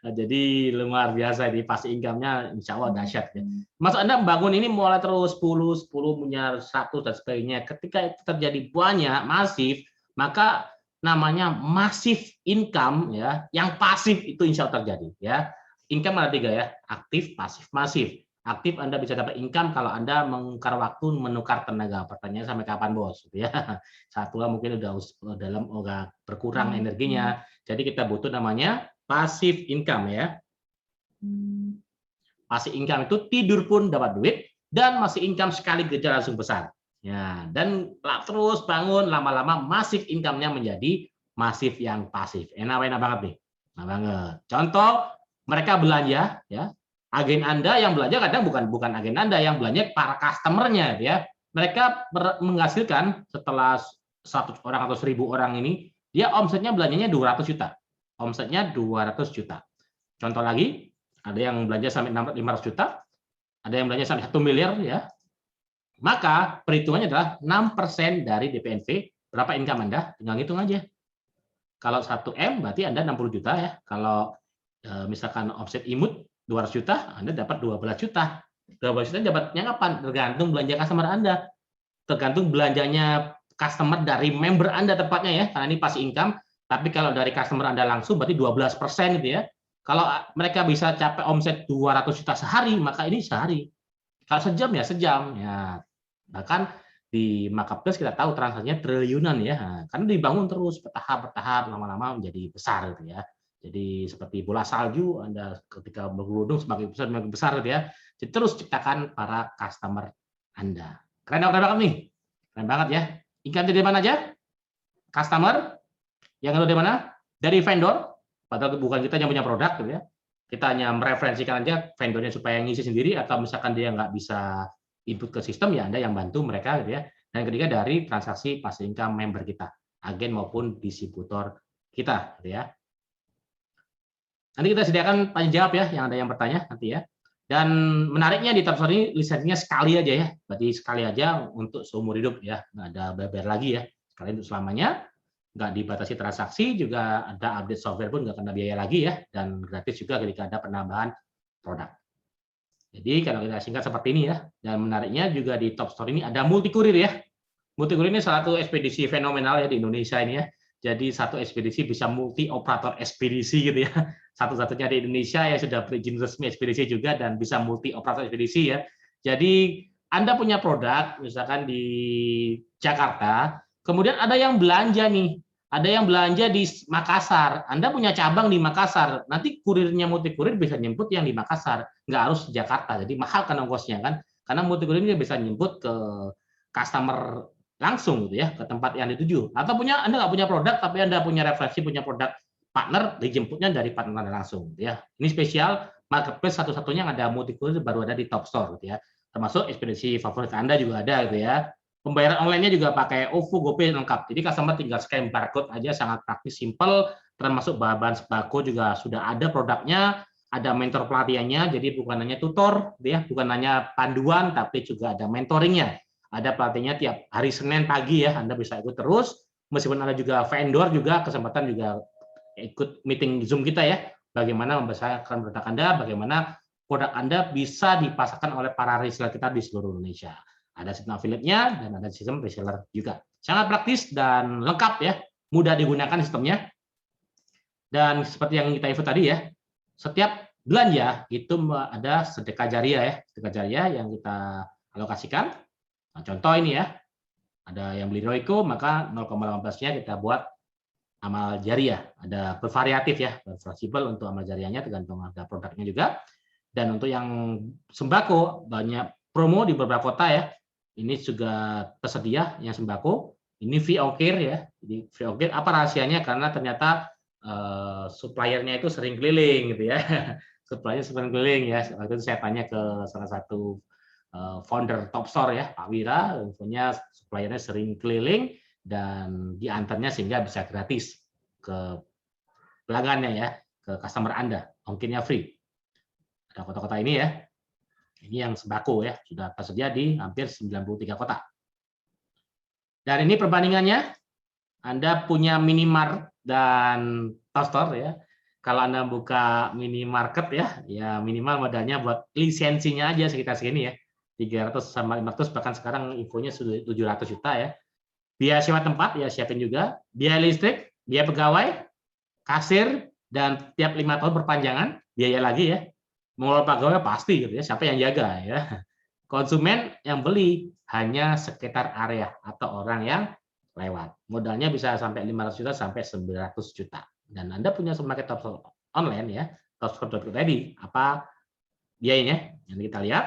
Speaker 3: Nah, jadi luar biasa ini passive income-nya insya Allah dahsyat ya. Mas Anda membangun ini mulai terus 10 punya 100 dan sebagainya. Ketika itu terjadi banyak, masif, maka namanya massive income ya. Yang pasif itu insya Allah terjadi ya. Income ada 3 ya, aktif, pasif, masif. Aktif Anda bisa dapat income kalau Anda mengukar waktu menukar tenaga. Pertanyaannya sampai kapan Bos? Ya. Satu mungkin udah berkurang energinya. Jadi kita butuh namanya passive income ya. Passive income itu tidur pun dapat duit dan masih income sekali kerja langsung besar. Ya, dan terus bangun lama-lama massive income-nya menjadi massive yang pasif. Enak banget nih. Enak banget. Contoh mereka belanja ya. Agen Anda yang belanja kadang bukan agen Anda yang belanja para customer-nya ya. Mereka menghasilkan setelah 100 orang atau 1.000 orang ini, dia omsetnya belanjanya 200 juta. Omsetnya 200 juta. Contoh lagi, ada yang belanja sampai 500 juta, ada yang belanja sampai 1 miliar ya. Maka perhitungannya adalah 6% dari DPNV, berapa income Anda? Tinggal hitung aja. Kalau 1M berarti Anda 60 juta ya. Kalau misalkan omset imut 200 juta, Anda dapat 12 juta. 12 juta dapatnya kapan? Tergantung belanja customer Anda. Tergantung belanjanya customer dari member Anda tepatnya ya, karena ini passive income. Tapi kalau dari customer Anda langsung berarti 12% gitu ya. Kalau mereka bisa capai omset 200 juta sehari, maka ini sehari. Kalau sejam ya sejam. Ya. Bahkan di marketplace kita tahu transaksinya triliunan ya. Nah, karena dibangun terus bertahap lama-lama menjadi besar gitu ya. Jadi seperti bola salju, Anda ketika bergeludung semakin besar gitu ya. Jadi terus ciptakan para customer Anda. Keren banget nih. Keren banget ya. Income dari mana aja? Customer. Yang kedua dari mana? Dari vendor. Padahal bukan kita yang punya produk gitu ya. Kita hanya mereferensikan aja vendornya supaya ngisi sendiri, atau misalkan dia nggak bisa input ke sistem, ya Anda yang bantu mereka gitu ya. Dan ketiga dari transaksi passive income member kita, agen maupun distributor kita gitu ya. Nanti kita sediakan tanya jawab ya, yang ada yang bertanya nanti ya. Dan menariknya di Topstore ini lisensinya sekali aja ya, berarti sekali aja untuk seumur hidup ya, nggak ada bayar lagi ya, sekali untuk selamanya, nggak dibatasi transaksi, juga ada update software pun nggak kena biaya lagi ya, dan gratis juga ketika ada penambahan produk. Jadi kalau kita singkat seperti ini ya, dan menariknya juga di Topstore ini ada multi kurir ya. Multi kurir ini salah satu ekspedisi fenomenal ya di Indonesia ini ya. Jadi satu ekspedisi bisa multi operator ekspedisi gitu ya. Satu-satunya di Indonesia yang sudah berizin resmi ekspedisi juga dan bisa multi operator ekspedisi ya. Jadi Anda punya produk misalkan di Jakarta, kemudian ada yang belanja nih, ada yang belanja di Makassar, Anda punya cabang di Makassar, nanti kurirnya multi kurir bisa nyemput yang di Makassar, nggak harus di Jakarta, jadi mahal kan ongkosnya kan, karena multi kurir ini bisa nyemput ke customer langsung gitu ya, ke tempat yang dituju. Atau Anda nggak punya produk, tapi Anda punya referensi, punya produk partner, dijemputnya dari partner Anda langsung gitu ya. Ini spesial marketplace satu-satunya yang ada multi kurir baru ada di Topstore gitu ya. Termasuk ekspedisi favorit Anda juga ada gitu ya. Pembayaran online-nya juga pakai OVO, GoPay lengkap. Jadi customer tinggal scan barcode aja, sangat praktis, simple. Termasuk bahan-bahan sembako juga sudah ada produknya. ada mentor pelatihannya, jadi bukan hanya tutor, ya, bukan hanya panduan, tapi juga ada mentoringnya. Ada pelatihnya tiap hari Senin pagi ya, Anda bisa ikut terus. Meskipun Anda juga vendor juga, kesempatan juga ikut meeting Zoom kita ya. Bagaimana membesarkan produk Anda, bagaimana produk Anda bisa dipasarkan oleh para reseller kita di seluruh Indonesia. Ada sistem affiliate-nya dan ada sistem reseller juga. Sangat praktis dan lengkap ya, mudah digunakan sistemnya. Dan seperti yang kita info tadi ya, setiap belanja itu ada sedekah jariah ya, sedekah jariah yang kita alokasikan. Nah, contoh ini ya, ada yang beli Royco maka 0,18-nya kita buat amal jariah. Ada bervariatif ya, fleksibel untuk amal jariahnya tergantung ada produknya juga. Dan untuk yang sembako banyak promo di beberapa kota ya. Ini juga tersedia yang sembako. Ini free ongkir ya. Jadi free ongkir apa rahasianya? Karena ternyata suppliernya itu sering keliling gitu ya. Suppliernya sering keliling ya. Waktu itu saya tanya ke salah satu founder Top Store ya, Pak Wira, infonya suppliernya sering keliling dan diantarnya sehingga bisa gratis ke pelanggannya ya, ke customer Anda, ongkirnya free. Ada kota-kota ini ya. Ini yang sembako ya, sudah tersedia di hampir 93 kota. Dan ini perbandingannya, Anda punya minimart dan Top Store ya. Kalau Anda buka minimarket ya minimal modalnya buat lisensinya aja sekitar segini ya. 300 sama 500, bahkan sekarang infonya sudah 700 juta ya. Biaya sewa tempat ya siapin juga, biaya listrik, biaya pegawai, kasir, dan tiap 5 tahun perpanjangan, biaya lagi ya. Mengelola pegawai pasti gitu ya, siapa yang jaga ya. Konsumen yang beli hanya sekitar area atau orang yang lewat. Modalnya bisa sampai 500 juta sampai 900 juta. Dan Anda punya supermarket Top Store online ya, topstore.id, apa biayanya? Yang kita lihat,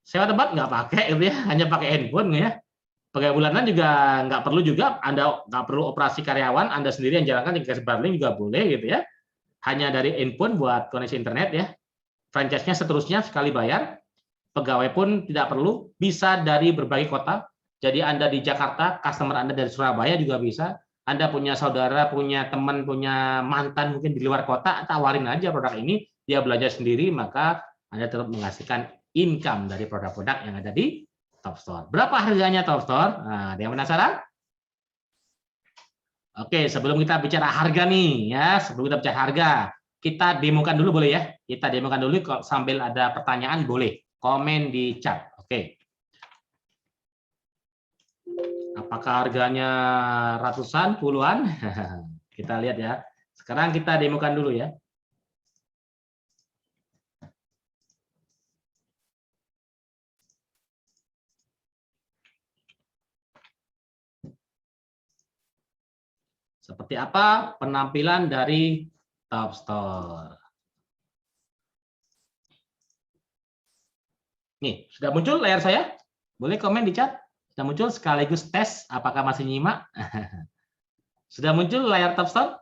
Speaker 3: sewa tempat nggak pakai gitu ya, hanya pakai handphone ya. Pegawai bulanan juga nggak perlu juga, Anda nggak perlu operasi karyawan, Anda sendiri yang jalankan, dikasih bundling juga boleh gitu ya. Hanya dari handphone buat koneksi internet ya. Franchise-nya seterusnya sekali bayar. Pegawai pun tidak perlu, bisa dari berbagai kota. Jadi Anda di Jakarta, customer Anda dari Surabaya juga bisa. Anda punya saudara, punya teman, punya mantan mungkin di luar kota, tawarin aja produk ini, dia belajar sendiri, maka Anda tetap menghasilkan income dari produk-produk yang ada di Top Store. Berapa harganya Top Store? Nah, ada yang penasaran? Oke, sebelum kita bicara harga nih ya, sebelum kita bicara harga, kita demokan dulu boleh ya? Kita demokan dulu, kalau sambil ada pertanyaan boleh komen di chat. Oke. Apakah harganya ratusan, puluhan? Kita lihat ya. Sekarang kita demokan dulu ya. Seperti apa penampilan dari Top Store? Nih, sudah muncul layar saya? Boleh komen di chat? Sudah muncul sekaligus tes apakah masih nyimak? Sudah muncul layar Top Store?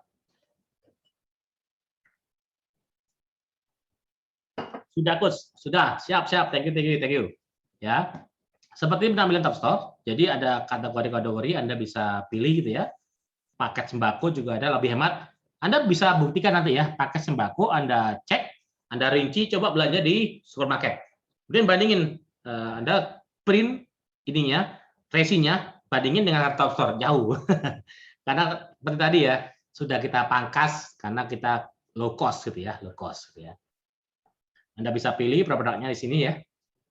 Speaker 3: Sudah, Coach. Sudah. Siap. Thank you. Ya. Seperti penampilan Top Store, jadi ada kategori-kategori Anda bisa pilih gitu ya. Paket sembako juga ada, lebih hemat. Anda bisa buktikan nanti ya, paket sembako Anda cek, Anda rinci, coba belanja di supermarket. Kemudian bandingin, Anda print ininya, resinya, bandingin dengan Top Store, jauh. Karena seperti tadi ya, sudah kita pangkas karena kita low cost gitu ya, Anda bisa pilih produknya di sini ya,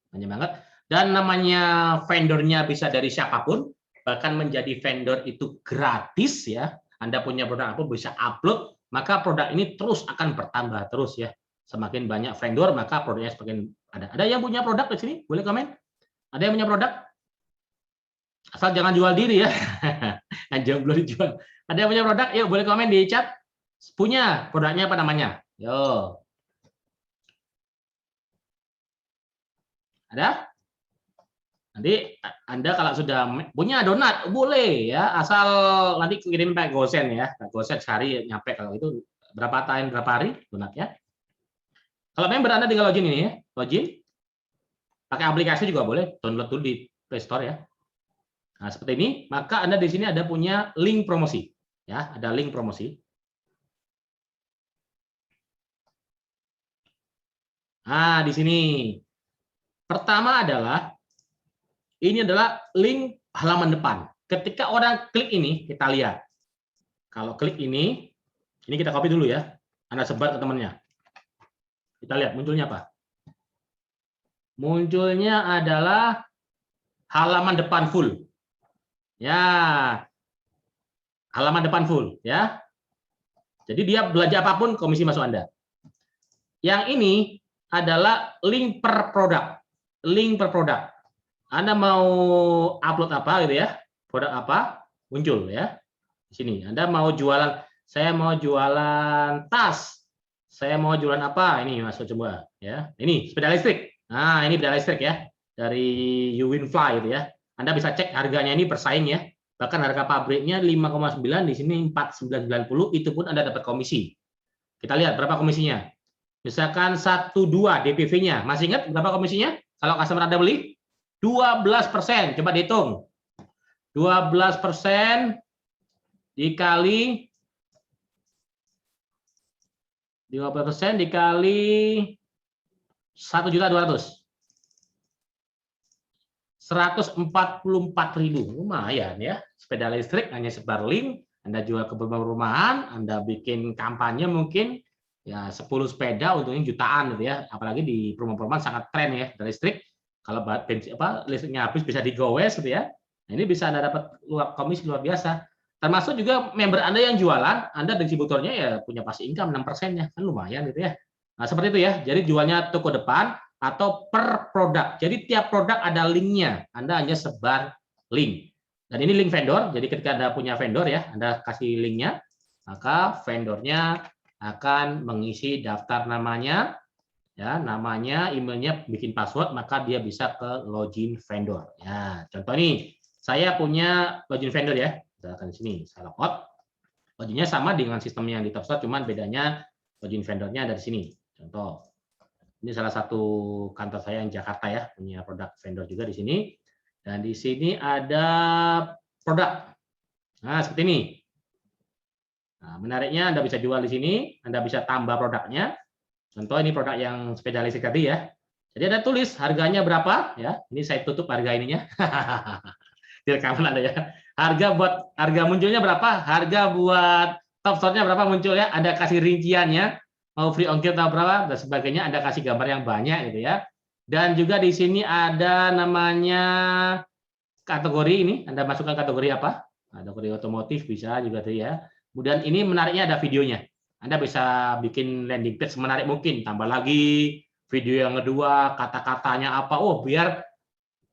Speaker 3: banyak banget. Dan namanya vendornya bisa dari siapapun, bahkan menjadi vendor itu gratis ya. Anda punya produk apa bisa upload, maka produk ini terus akan bertambah terus ya. Semakin banyak vendor maka produknya semakin ada. Ada yang punya produk di sini? Boleh komen? Ada yang punya produk? Asal jangan jual diri ya. Jangan belum dijual. Ada yang punya produk? Yuk boleh komen di chat. Punya produknya apa namanya? Yo. Ada? Nanti Anda kalau sudah punya donat boleh ya, asal nanti kirim pakai GoSend ya. GoSend sehari nyampe, kalau itu berapa hari donat ya. Kalau member Anda tinggal login ini ya, login. Pakai aplikasi juga boleh, download dulu di Play Store ya. Nah, seperti ini, maka Anda di sini ada punya link promosi ya, ada link promosi. Nah, di sini. Pertama adalah ini adalah link halaman depan. Ketika orang klik ini, kita lihat. Kalau klik ini kita copy dulu ya. Anda sebar ke temannya. Kita lihat munculnya apa? Munculnya adalah halaman depan full. Ya. Halaman depan full ya. Jadi dia belanja apapun komisi masuk Anda. Yang ini adalah link per produk. Link per produk. Anda mau upload apa gitu ya? Produk apa? Muncul ya. Di sini. Anda mau jualan, saya mau jualan tas. Saya mau jualan apa? Ini masuk coba ya. Ini sepeda listrik. Nah, ini sepeda listrik ya. Dari Uwinfly gitu ya. Anda bisa cek harganya ini bersaing ya. Bahkan harga pabriknya 5,9, di sini 4,990, itu pun Anda dapat komisi. Kita lihat berapa komisinya. Misalkan 1,2 DPV-nya. Masih ingat berapa komisinya? Kalau customer Anda beli? 12%. Coba dihitung. 12% dikali 12% dikali 1.200.000. 144.000. Lumayan ya. Sepeda listrik hanya sebar link, Anda jual ke beberapa perumahan, Anda bikin kampanye mungkin ya 10 sepeda untungnya jutaan gitu ya. Apalagi di perumahan-perumahan sangat tren ya sepeda listrik. Kalau listriknya habis bisa digowes gitu ya. Nah, ini bisa Anda dapat komisi luar biasa. Termasuk juga member Anda yang jualan, Anda distributornya ya punya passive income 6%-nya. Kan lumayan gitu ya. Nah, seperti itu ya. Jadi jualnya toko depan atau per produk. Jadi tiap produk ada linknya. Anda hanya sebar link. Dan ini link vendor. Jadi ketika Anda punya vendor ya, Anda kasih linknya, maka vendornya akan mengisi daftar namanya, ya namanya, emailnya, bikin password, maka dia bisa ke login vendor. Ya, contoh nih, saya punya login vendor ya. Misalkan di sini saya logout. Loginnya sama dengan sistem yang di Topstore, cuman bedanya login vendornya ada di sini. Contoh. Ini salah satu kantor saya yang Jakarta ya, punya produk vendor juga di sini. Dan di sini ada produk. Nah, seperti ini. Nah, menariknya Anda bisa jual di sini, Anda bisa tambah produknya. Contoh ini produk yang sepeda listrik tadi ya. Jadi ada tulis harganya berapa ya. Ini saya tutup harga ininya. Di rekaman ada ya. Harga munculnya berapa? Harga buat Topstore-nya berapa muncul ya? Ada kasih rinciannya. Mau free ongkir atau berapa dan sebagainya, Anda kasih gambar yang banyak gitu ya. Dan juga di sini ada namanya kategori ini, Anda masukkan kategori apa? Kategori otomotif bisa juga tuh ya. Kemudian ini menariknya ada videonya. Anda bisa bikin landing page semenarik mungkin, tambah lagi video yang kedua, kata-katanya apa. Oh, biar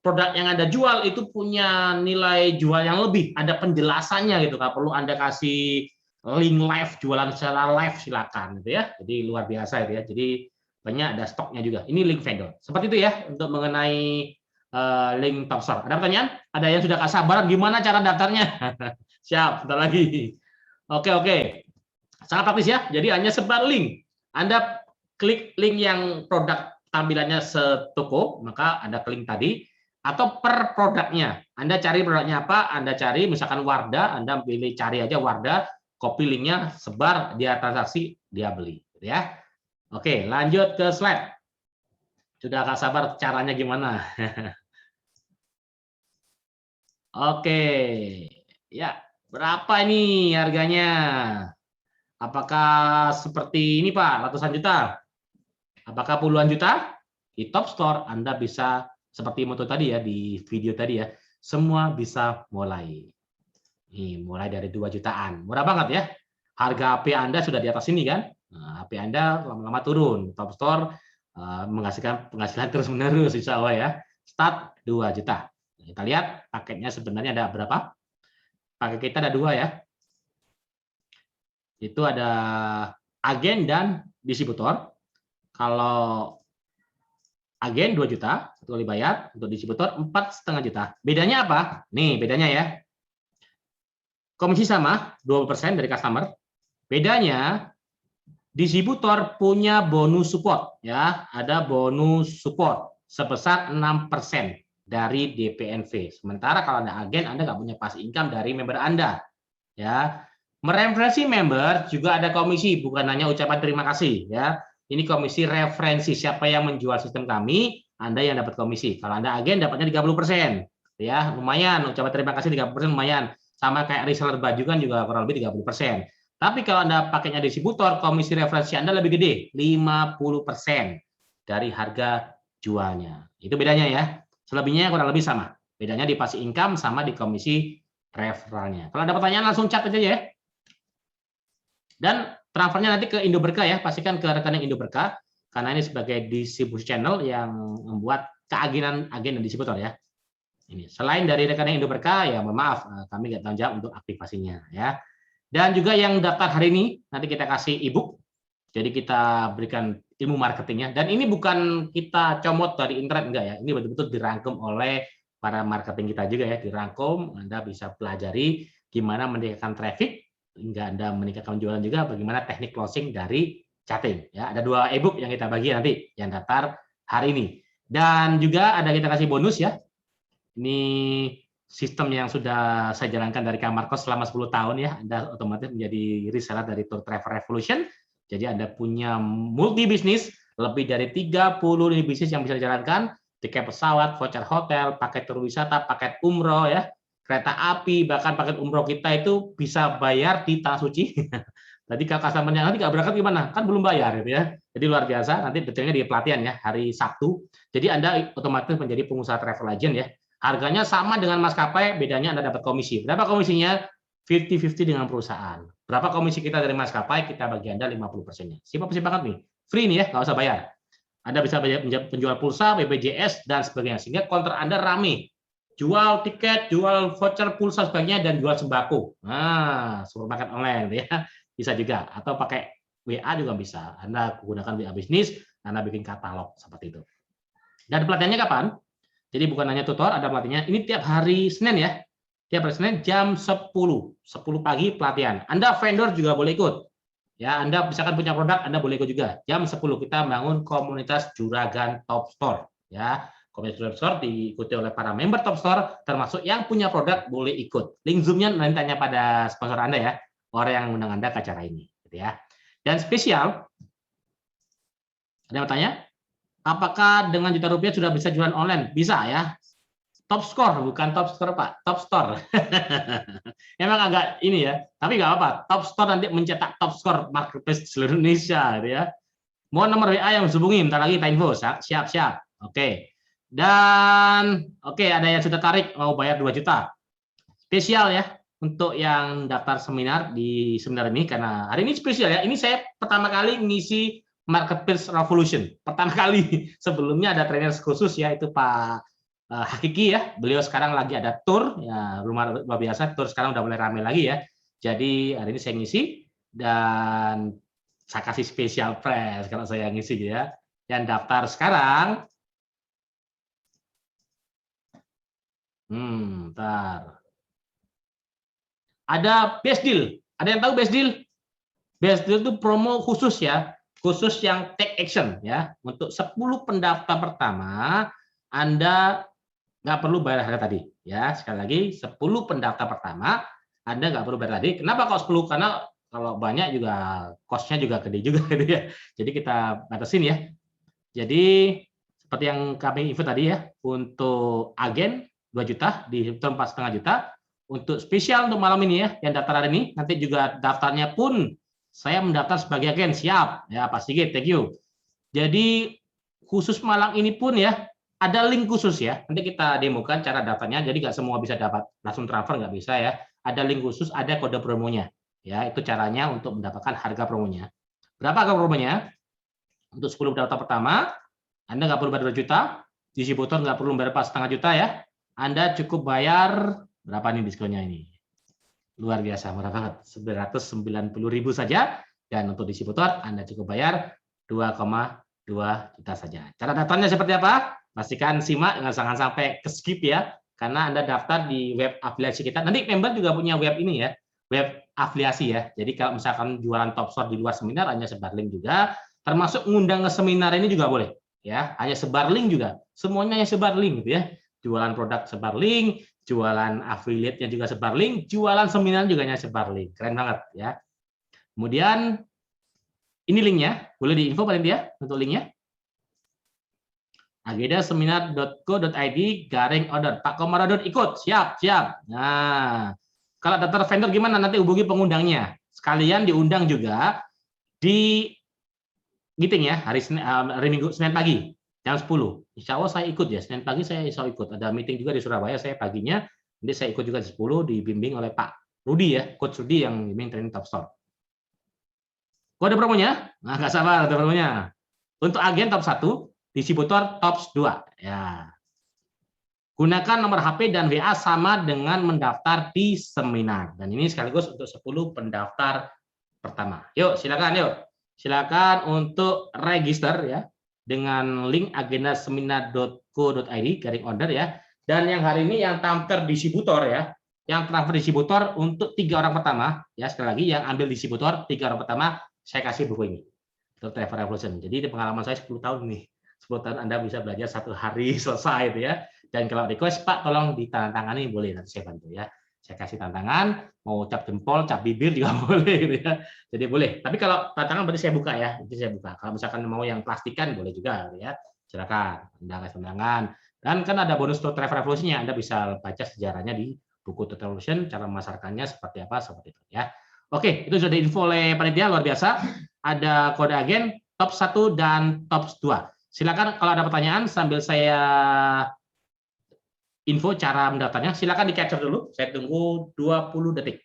Speaker 3: produk yang Anda jual itu punya nilai jual yang lebih, ada penjelasannya gitu. Nggak perlu Anda kasih link live, jualan secara live silakan gitu ya. Jadi luar biasa itu ya. Jadi banyak ada stoknya juga. Ini link vendor. Seperti itu ya untuk mengenai link Topstore. Ada pertanyaan? Ada yang sudah kesabaran gimana cara daftarnya? Siap, bentar lagi. Oke. Sangat praktis ya. Jadi hanya sebar link. Anda klik link yang produk tampilannya setoko, maka Anda klik tadi atau per produknya. Anda cari produknya apa? Anda cari misalkan Wardah, Anda pilih cari aja Wardah, copy linknya, sebar, dia transaksi, dia beli, gitu ya. Oke, lanjut ke slide. Sudah gak sabar caranya gimana? Oke, ya berapa ini harganya? Apakah seperti ini Pak, ratusan juta? Apakah puluhan juta? Di Topstore Anda bisa seperti moto tadi ya, di video tadi ya, semua bisa mulai. Nih, mulai dari 2 jutaan. Murah banget ya. Harga HP Anda sudah di atas ini kan. Nah, HP Anda lama-lama turun. Topstore menghasilkan penghasilan terus-menerus insya Allah ya. Start 2 juta. Kita lihat paketnya sebenarnya ada berapa. Paket kita ada 2 ya. Itu ada agen dan distributor. Kalau agen 2 juta, satu kali bayar. Untuk distributor 4,5 juta. Bedanya apa? Nih bedanya ya. Komisi sama, 20% dari customer. Bedanya, distributor punya bonus support. Ya, ada bonus support sebesar 6% dari DPNV. Sementara kalau Anda agen, Anda nggak punya passive income dari member Anda. Ya, mereferensi member juga ada komisi, bukan hanya ucapan terima kasih. Ya, Ini komisi referensi, siapa yang menjual sistem kami, Anda yang dapat komisi. Kalau Anda agen dapatnya 30%. Ya, lumayan. Ucapan terima kasih 30% lumayan. Sama kayak reseller baju kan juga kurang lebih 30%. Tapi kalau Anda pakainya distributor, komisi referensi Anda lebih gede, 50% dari harga jualnya. Itu bedanya ya. Selebihnya kurang lebih sama. Bedanya di passive income sama di komisi referralnya. Kalau ada pertanyaan langsung chat aja ya. Dan transfernya nanti ke Indo Berkah ya, pastikan ke rekening Indo Berkah karena ini sebagai distribusi channel yang membuat keagenan agen dan distributor ya. Ini selain dari rekening Indo Berkah ya, mohon maaf kami nggak tanggung jawab untuk aktivasinya ya. Dan juga yang daftar hari ini nanti kita kasih e-book. Jadi kita berikan ilmu marketingnya dan ini bukan kita comot dari internet enggak ya. Ini betul-betul dirangkum oleh para marketing kita juga ya, dirangkum. Anda bisa pelajari gimana meningkatkan traffic hingga Anda meningkatkan jualan juga, bagaimana teknik closing dari chatting ya. Ada 2 e-book yang kita bagi nanti yang daftar hari ini. Dan juga ada kita kasih bonus ya. Ini sistem yang sudah saya jalankan dari Kang Marcos selama 10 tahun ya. Anda otomatis menjadi reseller dari Tour Travel Revolution. Jadi Anda punya multi bisnis, lebih dari 30 bisnis yang bisa dijalankan, tiket pesawat, voucher hotel, paket tur wisata, paket umroh ya, kereta api, bahkan paket umroh kita itu bisa bayar di Tanah Suci. Tadi kalau customer-nya nanti nggak berangkat gimana? Kan belum bayar gitu ya. Jadi luar biasa, nanti detailnya di pelatihan ya, hari Sabtu. Jadi Anda otomatis menjadi pengusaha travel agent ya. Harganya sama dengan maskapai, bedanya Anda dapat komisi. Berapa komisinya? 50-50 dengan perusahaan. Berapa komisi kita dari maskapai? Kita bagi Anda 50%-nya. Simpel banget nih. Free nih ya, nggak usah bayar. Anda bisa penjual pulsa, BPJS, dan sebagainya. Sehingga kontrak Anda rame. Jual tiket, jual voucher, pulsa, sebagainya, dan jual sembako. Nah, supermarket online ya. Bisa juga. Atau pakai WA juga bisa. Anda gunakan WA bisnis, Anda bikin katalog seperti itu. Dan pelatihannya kapan? Jadi bukan hanya tutor, ada pelatihannya. Ini tiap hari Senin ya. Tiap hari Senin jam 10 pagi pelatihan. Anda vendor juga boleh ikut. Ya, Anda misalkan punya produk, Anda boleh ikut juga. Jam 10 kita bangun komunitas Juragan Top Store. Ya, komunitas Juragan Top Store diikuti oleh para member Top Store, termasuk yang punya produk boleh ikut. Link Zoom-nya nanti tanya pada sponsor Anda ya, orang yang mengundang Anda ke acara ini. Gitu ya. Dan spesial, ada yang bertanya, apakah dengan juta rupiah sudah bisa jualan online? Bisa ya. Top Score, bukan Top Store Pak, Top Store. Emang agak ini ya, tapi nggak apa-apa. Top Store nanti mencetak Top Score marketplace seluruh Indonesia, gitu ya. Mohon nomor WA yang hubungi, bentar lagi kita info. Siap. Oke. Dan oke, ada yang sudah tarik mau bayar 2 juta. Spesial ya untuk yang daftar seminar di seminar ini karena hari ini spesial ya. Ini saya pertama kali ngisi Marketplace Revolution. Pertama kali. Sebelumnya ada trainer khusus ya, itu Pak Hakiki ya, beliau sekarang lagi ada tour ya, luar biasa, tour sekarang udah mulai ramai lagi ya. Jadi hari ini saya ngisi dan saya kasih spesial prize kalau saya ngisi ya. Yang daftar sekarang, bentar. Ada best deal. Ada yang tahu best deal? Best deal itu promo khusus ya, khusus yang take action ya. Untuk 10 pendaftar pertama, Anda nggak perlu bayar harga tadi ya. Sekali lagi 10 pendaftar pertama Anda nggak perlu bayar tadi. Kenapa kok 10? Karena kalau banyak juga cost-nya juga gede juga gitu ya. Jadi kita batasin ya. Jadi seperti yang kami info tadi ya, untuk agen 2 juta di 4,5 juta. Untuk spesial untuk malam ini ya, yang daftar hari ini, nanti juga daftarnya pun saya mendaftar sebagai agen, siap ya Pak Sigit, thank you. Jadi khusus malam ini pun ya, ada link khusus ya, nanti kita demokan cara daftarnya, jadi nggak semua bisa dapat langsung transfer, nggak bisa ya. Ada link khusus, ada kode promonya, ya itu caranya untuk mendapatkan harga promonya. Berapa harga promonya? Untuk 10 daftar pertama, Anda nggak perlu bayar 2 juta, distributor nggak perlu bayar 4,5 juta ya. Anda cukup bayar, berapa nih diskonnya ini? Luar biasa, murah banget, 990.000 saja, dan untuk distributor Anda cukup bayar 2,2 juta saja. Cara daftarnya seperti apa? Pastikan simak, jangan sampai ke-skip ya, karena Anda daftar di web afiliasi kita. Nanti member juga punya web ini ya, web afiliasi ya. Jadi kalau misalkan jualan Top Store di luar seminar, hanya sebar link juga, termasuk ngundang ke seminar ini juga boleh. Ya, hanya sebar link juga. Semuanya hanya sebar link gitu ya. Jualan produk sebar link, jualan affiliate-nya juga sebar link, jualan seminar juga hanya sebar link. Keren banget ya. Kemudian Ini linknya, boleh diinfo paling dia untuk linknya. agendaseminar.co.id/order. Pak Komarudin ikut, siap. Nah, kalau daftar vendor gimana? Nanti hubungi pengundangnya. Sekalian diundang juga di meeting ya, hari Minggu, Senin pagi, jam 10. Insya Allah saya ikut ya, Senin pagi saya insya Allah ikut. Ada meeting juga di Surabaya, saya paginya, nanti saya ikut juga di 10, dibimbing oleh Pak Rudi ya, Coach Rudi yang bimbing training Top Store. Kode promonya? Nah, nggak sabar kode promonya. Untuk agen top 1, distributor top 2. Ya. Gunakan nomor HP dan WA sama dengan mendaftar di seminar. Dan ini sekaligus untuk 10 pendaftar pertama. Yuk, silakan yuk. Silakan untuk register ya dengan link agendaseminar.co.id/order ya. Dan yang hari ini yang transfer distributor ya, yang transfer distributor untuk 3 orang pertama ya, sekali lagi yang ambil distributor 3 orang pertama saya kasih buku ini untuk Travel Revolution. Jadi pengalaman saya 10 tahun nih. 10 tahun Anda bisa belajar 1 hari selesai itu ya. Dan kalau request Pak tolong ditandatangani boleh, nanti saya bantu ya. Saya kasih tantangan, mau cap jempol, cap bibir juga boleh gitu ya. Jadi boleh. Tapi kalau tantangan berarti saya buka ya. Itu saya buka. Kalau misalkan mau yang plastikan boleh juga gitu ya. Silakan Anda kasih tantangan. Dan kan ada bonus untuk Travel Revolution-nya. Anda bisa baca sejarahnya di buku Travel Revolution, cara memasarkannya seperti apa, seperti itu ya. Oke, itu sudah info oleh panitia luar biasa. Ada kode agen top 1 dan top 2. Silakan kalau ada pertanyaan sambil saya info cara mendaftarnya, silakan di capture dulu. Saya tunggu 20 detik.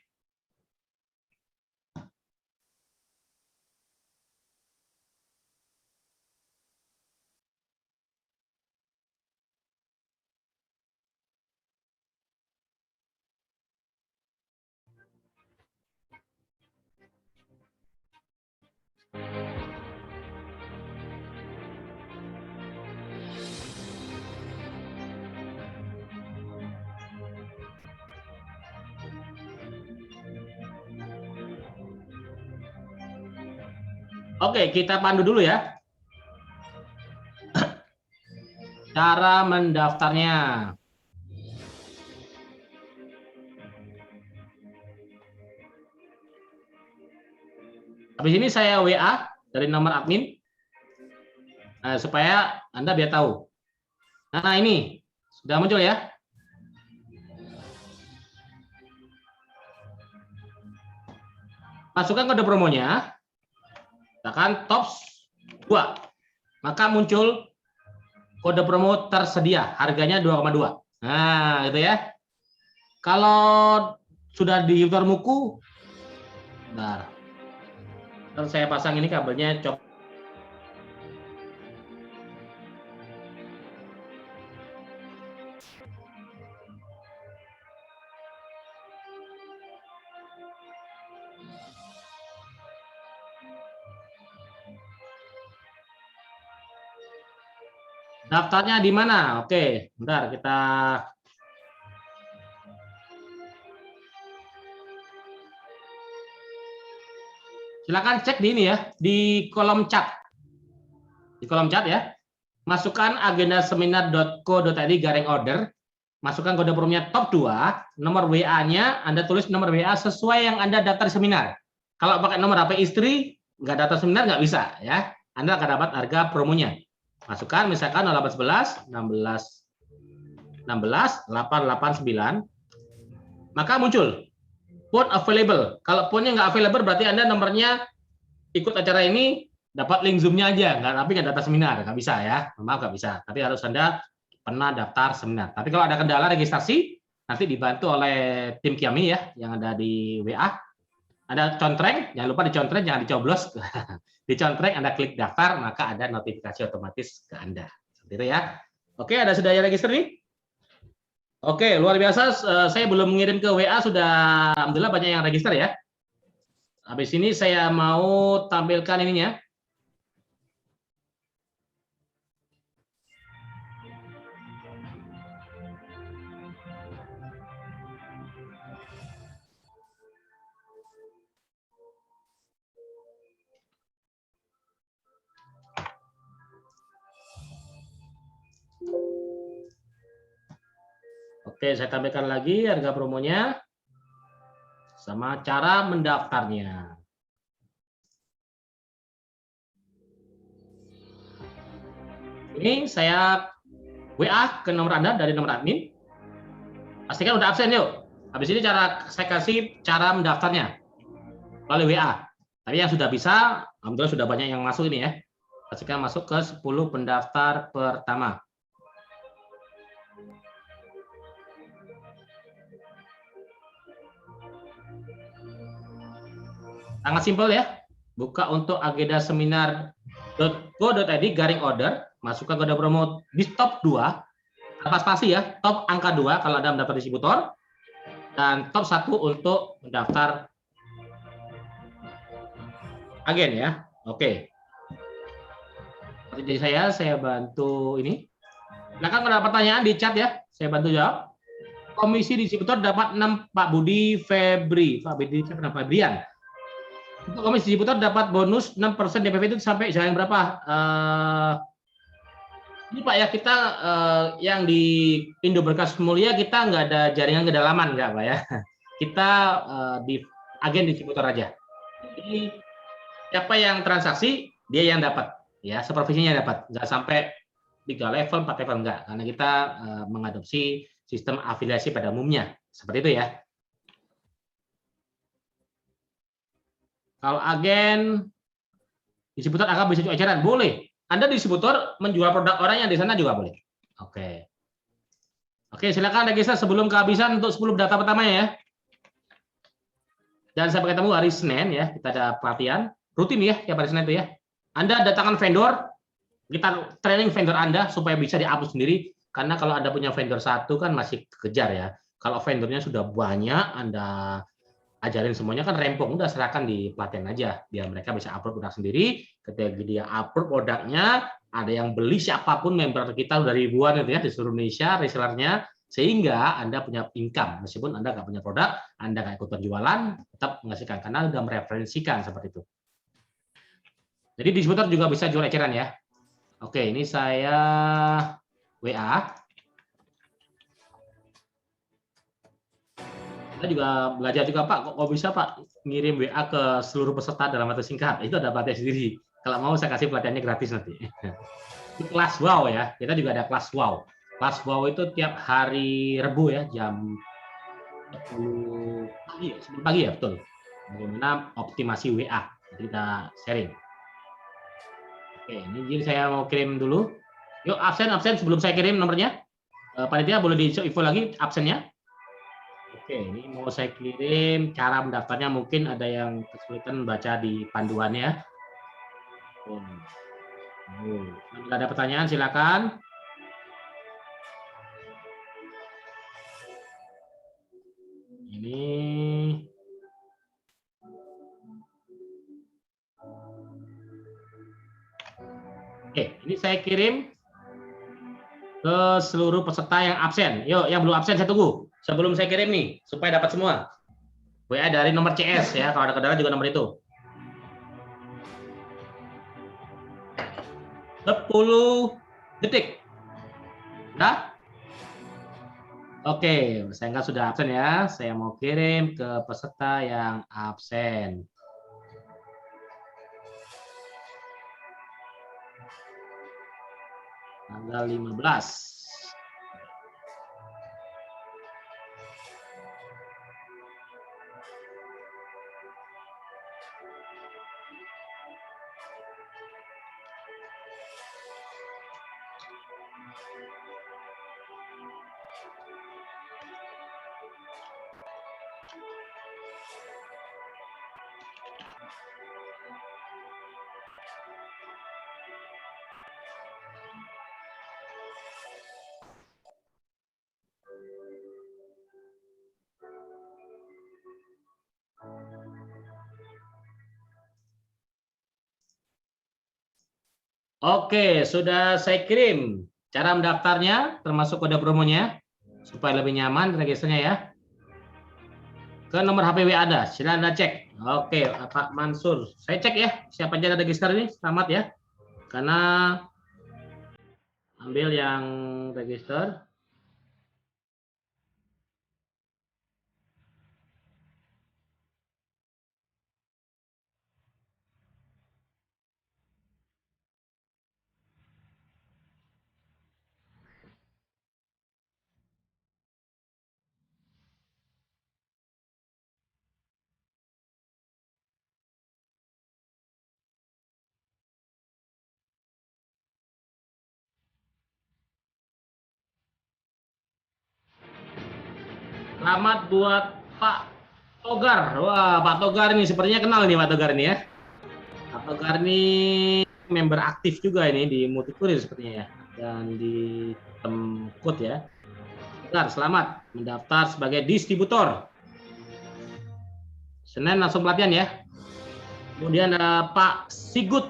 Speaker 3: Oke, kita pandu dulu ya. Cara mendaftarnya. Habis ini saya WA dari nomor admin supaya Anda biar tahu. Nah, ini sudah muncul ya. Masukkan kode promonya. Tekan top 2. Maka muncul kode promo tersedia, harganya 2,2. Nah, gitu ya. Kalau sudah di daftar muku, bentar. Ntar saya pasang ini kabelnya cok. Daftarnya di mana? Oke, bentar kita silakan cek di ini ya, di kolom chat. Di kolom chat ya. Masukkan agendaseminar.co.id/order. Masukkan kode promonya top 2, nomor WA-nya Anda tulis nomor WA sesuai yang Anda daftar seminar. Kalau pakai nomor HP istri, nggak daftar seminar nggak bisa ya. Anda akan dapat harga promonya. Masukkan misalkan 0811 16 889, maka muncul phone available. Kalau phone-nya nggak available berarti Anda nomornya ikut acara ini dapat link Zoom-nya aja, tapi nggak daftar seminar, nggak bisa ya. Maaf nggak bisa. Tapi harus Anda pernah daftar seminar. Tapi kalau ada kendala registrasi, nanti dibantu oleh tim kami ya yang ada di WA. Ada contreng, jangan lupa dicontreng, jangan dicoblos. Dicontreng, Anda klik daftar, maka ada notifikasi otomatis ke Anda. Seperti itu ya. Oke, ada sudah yang register nih? Oke, luar biasa. Saya belum mengirim ke WA, sudah alhamdulillah banyak yang register ya. Habis ini saya mau tampilkan ininya. Oke, saya tampilkan lagi harga promonya sama cara mendaftarnya. Ini saya WA ke nomor Anda dari nomor admin. Pastikan udah absen yuk. Habis ini saya kasih cara mendaftarnya melalui WA. Tapi yang sudah bisa, alhamdulillah sudah banyak yang masuk ini ya. Pastikan masuk ke 10 pendaftar pertama. Sangat simpel ya. Buka untuk agenda seminar.go.id /order, masukkan kode promo di top 2, tanpa spasi ya, top angka 2 kalau Anda mendaftar distributor, dan top 1 untuk mendaftar agen ya. Oke. Jadi saya bantu ini. Silakan kalau ada pertanyaan di chat ya, saya bantu jawab. Komisi distributor dapat 6 Pak Budi Febri. Pak Budi Febrian. Untuk komisi distributor dapat bonus 6% DPV itu sampai jalan berapa? Ini Pak ya, kita yang di Indo Berkas Mulia kita nggak ada jaringan kedalaman nggak Pak ya. Kita di agen distributor aja. Jadi siapa yang transaksi dia yang dapat ya, supervisinya dapat, nggak sampai 3 level 4 level enggak, karena kita mengadopsi sistem afiliasi pada umumnya seperti itu ya. Kalau agen distributor akan bisa jual eceran boleh. Anda distributor menjual produk orang yang di sana juga boleh. Oke. Oke, silakan register sebelum kehabisan untuk 10 data pertamanya ya. Dan sampai ketemu hari Senin ya, kita ada pelatihan rutin ya tiap hari Senin itu ya. Anda datangkan vendor, kita training vendor Anda supaya bisa di-upload sendiri, karena kalau Anda punya vendor satu kan masih kejar ya. Kalau vendornya sudah banyak, Anda ajarin semuanya kan rempong, udah serahkan di pelatihan aja biar mereka bisa upload produk sendiri. Ketika dia upload produknya, ada yang beli, siapapun member kita udah ribuan gitu ya di seluruh Indonesia resellernya, sehingga Anda punya income meskipun Anda nggak punya produk, Anda nggak ikut berjualan, tetap menghasilkan karena udah mereferensikan seperti itu. Jadi distributor juga bisa jual eceran ya. Oke, ini saya WA. Kita juga belajar juga Pak, kok bisa Pak ngirim WA ke seluruh peserta dalam waktu singkat. Itu ada pelatihan sendiri. Kalau mau saya kasih pelatihannya gratis nanti. Itu kelas wow ya. Kita juga ada kelas wow. Kelas wow itu tiap hari Rebu ya, jam 10 pagi ya, 10 pagi ya, betul. Bagaimana optimasi WA. Kita sharing. Oke, ini jadi saya mau kirim dulu. Yuk absen sebelum saya kirim nomornya. Panitia boleh di-info lagi absennya. Oke, ini mau saya kirim cara mendaftarnya, mungkin ada yang kesulitan baca di panduannya. Jika ada pertanyaan silakan. Ini ini saya kirim ke seluruh peserta yang absen. Yuk, yang belum absen saya tunggu. Sebelum saya kirim nih, supaya dapat semua. WA dari nomor CS ya, kalau ada kendala juga nomor itu. 10 detik. Nah? Oke, saya nggak sudah absen ya. Saya mau kirim ke peserta yang absen. Tanggal 15. Oke, sudah saya kirim cara mendaftarnya, termasuk kode promonya, supaya lebih nyaman registernya ya. Ke nomor HP WA Anda, silahkan Anda cek. Oke, Pak Mansur, saya cek ya, siapa aja ada register ini, selamat ya. Karena ambil yang register. Selamat buat Pak Togar. Wah, Pak Togar ini sepertinya kenal nih Pak Togar ini ya. Pak Togar ini member aktif juga ini di Multikurir sepertinya ya. Dan di Temkut ya. Togar, selamat mendaftar sebagai distributor. Senin langsung pelatihan ya. Kemudian ada Pak Sigut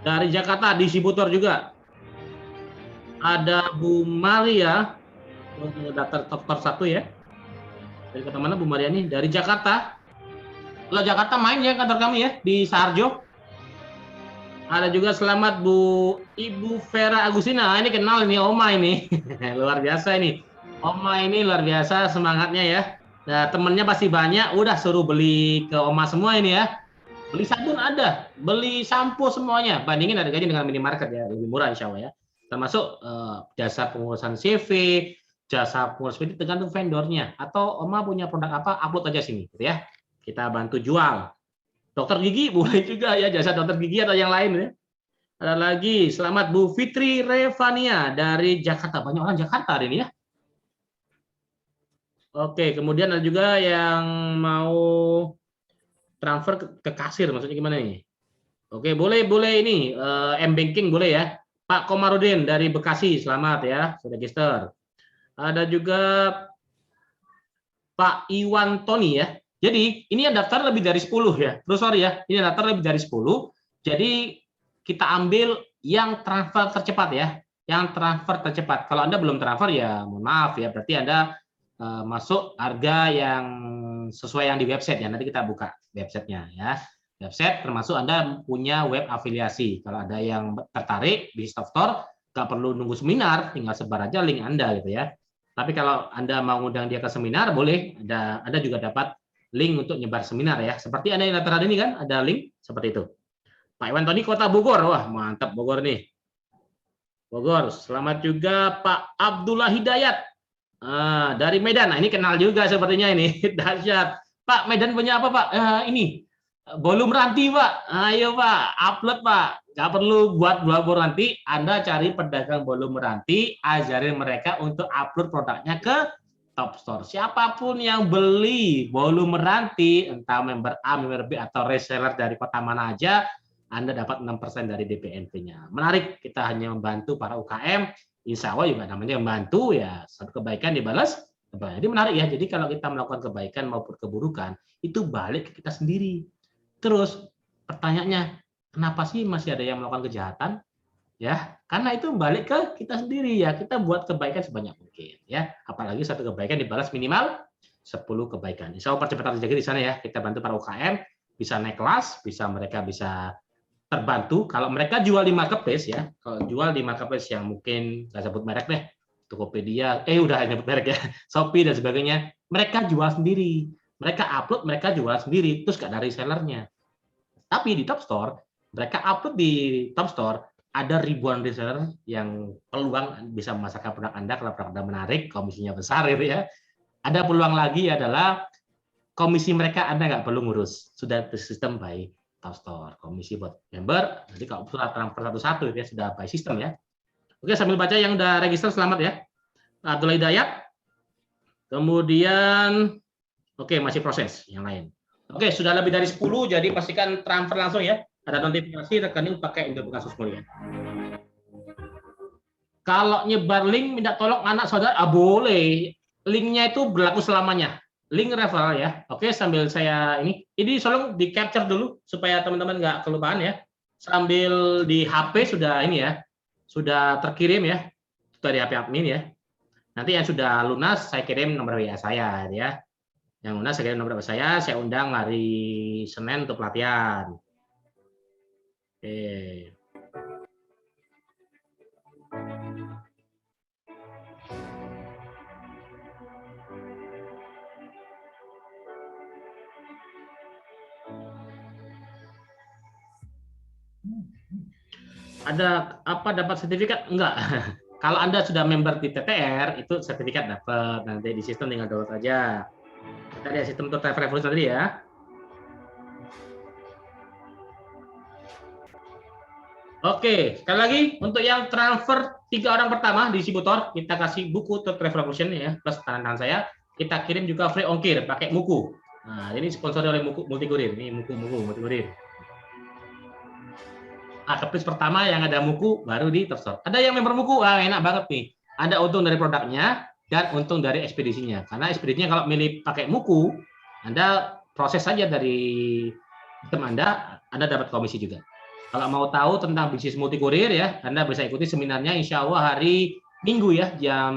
Speaker 3: dari Jakarta, distributor juga. Ada Bu Maria, daftar top 1 ya. Dari kota mana Bu Maria nih? Dari Jakarta. Kalau Jakarta main ya kantor kami ya di Sarjo. Ada juga selamat Bu Ibu Vera Agustina. Ini kenal ini Oma ini. Luar biasa ini. Oma ini luar biasa semangatnya ya. Nah, temennya pasti banyak, udah suruh beli ke Oma semua ini ya. Beli sabun ada, beli sampo semuanya. Bandingin harganya dengan minimarket ya, lebih murah insya Allah ya. Termasuk jasa pengurusan CV, jasa pengurus PD tergantung vendornya. Atau Oma punya produk apa, upload aja sini, gitu ya. Kita bantu jual. Dokter gigi boleh juga ya, jasa dokter gigi atau yang lain ya. Ada lagi, selamat Bu Fitri Revania dari Jakarta. Banyak orang Jakarta hari ini ya. Oke, kemudian ada juga yang mau transfer ke kasir, maksudnya gimana nih? Oke, boleh ini M-Banking boleh ya. Pak Komarudin dari Bekasi, selamat ya, sudah register. Ada juga Pak Iwan Tony ya. Jadi ini yang daftar lebih dari 10 ya. Terus sorry ya, ini yang daftar lebih dari 10. Jadi kita ambil yang transfer tercepat ya. Yang transfer tercepat. Kalau Anda belum transfer ya mohon maaf ya, berarti Anda masuk harga yang sesuai yang di website ya. Nanti kita buka websitenya ya. Website termasuk Anda punya web afiliasi. Kalau ada yang tertarik di Store, nggak perlu nunggu seminar, tinggal sebar aja link Anda gitu ya. Tapi kalau Anda mau ngundang dia ke seminar, boleh. Anda juga dapat link untuk nyebar seminar ya. Seperti Anda yang daftar ini kan, ada link seperti itu. Pak Iwan Tony Kota Bogor, wah mantap Bogor nih. Bogor, selamat juga Pak Abdullah Hidayat dari Medan. Nah, ini kenal juga sepertinya ini. Dahsyat. Pak, Medan punya apa Pak? Ini bolu meranti Pak. Ayo Pak, upload Pak. Nggak perlu buat bolu meranti. Anda cari pedagang bolu meranti, ajarin mereka untuk upload produknya ke Top Store. Siapapun yang beli bolu meranti, entah member A, member B, atau reseller dari kota mana aja, Anda dapat 6% dari DPNP-nya. Menarik, kita hanya membantu para UKM, insya Allah juga namanya membantu ya, satu kebaikan dibalas. Jadi menarik ya, jadi kalau kita melakukan kebaikan maupun keburukan, itu balik ke kita sendiri. Terus pertanyaannya, kenapa sih masih ada yang melakukan kejahatan? Ya, karena itu balik ke kita sendiri ya, kita buat kebaikan sebanyak mungkin ya. Apalagi satu kebaikan dibalas minimal 10 kebaikan. Insya Allah percepatan rezeki di sana ya. Kita bantu para UKM bisa naik kelas, mereka bisa terbantu. Kalau mereka jual di marketplace ya, kalau jual di marketplace yang mungkin nggak sebut merek deh, Tokopedia, udah nyebut merek ya, Shopee dan sebagainya, mereka jual sendiri, mereka upload, mereka jual sendiri, terus nggak dari sellernya. Tapi di Top Store, mereka upload di Top Store, ada ribuan reseller yang peluang bisa memasarkan produk Anda kalau produk Anda menarik, komisinya besar gitu ya. Ada peluang lagi adalah komisi mereka Anda nggak perlu ngurus, sudah sistem by Top Store. Komisi buat member, nanti kalau sudah transfer satu-satu ya sudah by sistem ya. Oke, sambil baca yang udah register selamat ya. Abdullah Hidayat. Kemudian oke, masih proses yang lain. Oke, sudah lebih dari 10 jadi pastikan transfer langsung ya. Ada notifikasi rekening pakai untuk kasus mulia. Kalau nyebar link minta tolong anak saudara, boleh. Linknya itu berlaku selamanya. Link referral ya. Oke, sambil saya ini tolong di capture dulu supaya teman-teman nggak kelupaan ya. Sambil di HP sudah ini ya, sudah terkirim ya dari HP admin ya. Nanti yang sudah lunas saya kirim nomor WA saya ya. Yang lunas saya kirim nomor WA saya undang hari Senin untuk pelatihan. Oke. Ada apa dapat sertifikat? Enggak. Kalau Anda sudah member di TTR, itu sertifikat dapat. Nanti di sistem tinggal download aja. Kita lihat sistem Total Revolution tadi ya. Oke, sekali lagi untuk yang transfer 3 orang pertama di distributor, kita kasih buku Total Revolution ya, plus tangan saya. kita kirim juga free ongkir pakai Muku. Nah, ini sponsor oleh Muku Multikurir. Ini Muku Multikurir. Marketplace pertama yang ada Muku baru di Top Store. Ada yang member Muku, enak banget nih. Ada untung dari produknya dan untung dari ekspedisinya. Karena ekspedisinya kalau milih pakai Muku, Anda proses saja dari sistem Anda dapat komisi juga. Kalau mau tahu tentang bisnis multikurir ya, Anda bisa ikuti seminarnya insya Allah hari Minggu ya, jam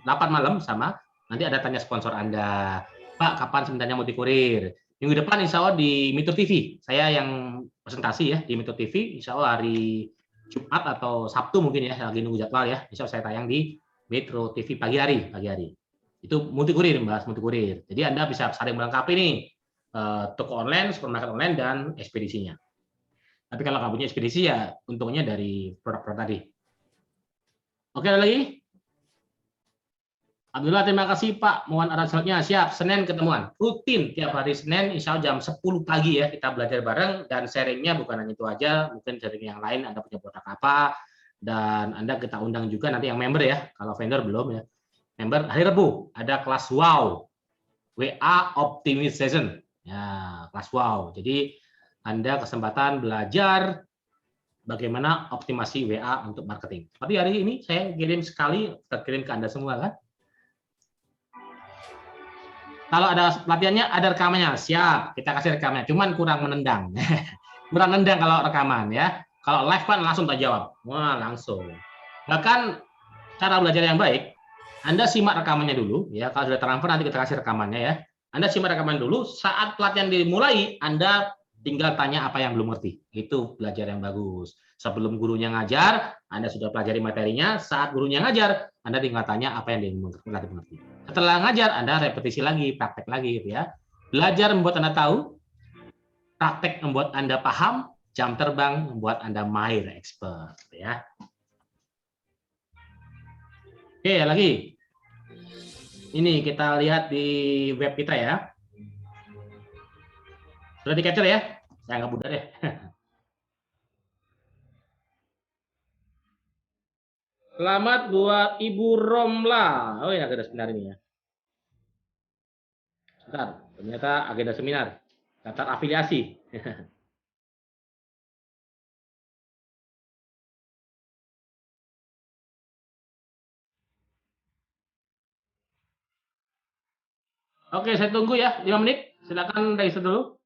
Speaker 3: 8 malam sama. Nanti ada tanya sponsor Anda. Pak, kapan seminarnya multikurir? Minggu depan insya Allah di Metro TV. Saya yang presentasi ya di Metro TV. Insya Allah hari Jumat atau Sabtu mungkin ya, lagi nunggu jadwal ya. Insya Allah saya tayang di Metro TV pagi hari. Itu multikurir, bahas multikurir. Jadi Anda bisa saling melengkapi nih, toko online, supermarket online, dan ekspedisinya. Tapi kalau nggak punya ekspedisi ya untungnya dari produk-produk tadi. Oke, ada lagi? Alhamdulillah, terima kasih Pak. Mohon arahan selanjutnya. Siap, Senin ketemuan. Rutin tiap hari Senin, insya Allah jam 10 pagi ya, kita belajar bareng, dan sharingnya bukan hanya itu aja, mungkin sharing yang lain, Anda punya produk apa, dan Anda kita undang juga nanti yang member ya, kalau vendor belum ya. Member, hari Rabu, ada kelas WOW, WA Optimization. Ya, kelas WOW. Jadi, Anda kesempatan belajar bagaimana optimasi WA untuk marketing. Tapi hari ini saya kirim sekali, terkirim ke Anda semua kan? Kalau ada pelatihannya, ada rekamannya, siap, kita kasih rekamannya. Cuman kurang menendang, kurang nendang kalau rekaman ya. Kalau live kan langsung tak jawab, wah langsung. Bahkan cara belajar yang baik, Anda simak rekamannya dulu ya. Kalau sudah transfer nanti kita kasih rekamannya ya. Anda simak rekaman dulu. Saat pelatihan dimulai, Anda tinggal tanya apa yang belum ngerti. Itu belajar yang bagus. Sebelum gurunya ngajar, Anda sudah pelajari materinya. Saat gurunya ngajar, Anda tinggal tanya apa yang belum mengerti. Setelah ngajar, Anda repetisi lagi, praktek lagi gitu ya. Belajar membuat Anda tahu, praktek membuat Anda paham, jam terbang membuat Anda mahir, expert ya. Oke, lagi. Ini kita lihat di web kita ya. Sudah di-capture ya? Saya nggak mudah deh. Selamat buat Ibu Romla. Oh ya, agenda seminar ini ya. Bentar, ternyata agenda seminar. Daftar afiliasi. Oke, saya tunggu ya, 5 menit. Silakan register dulu.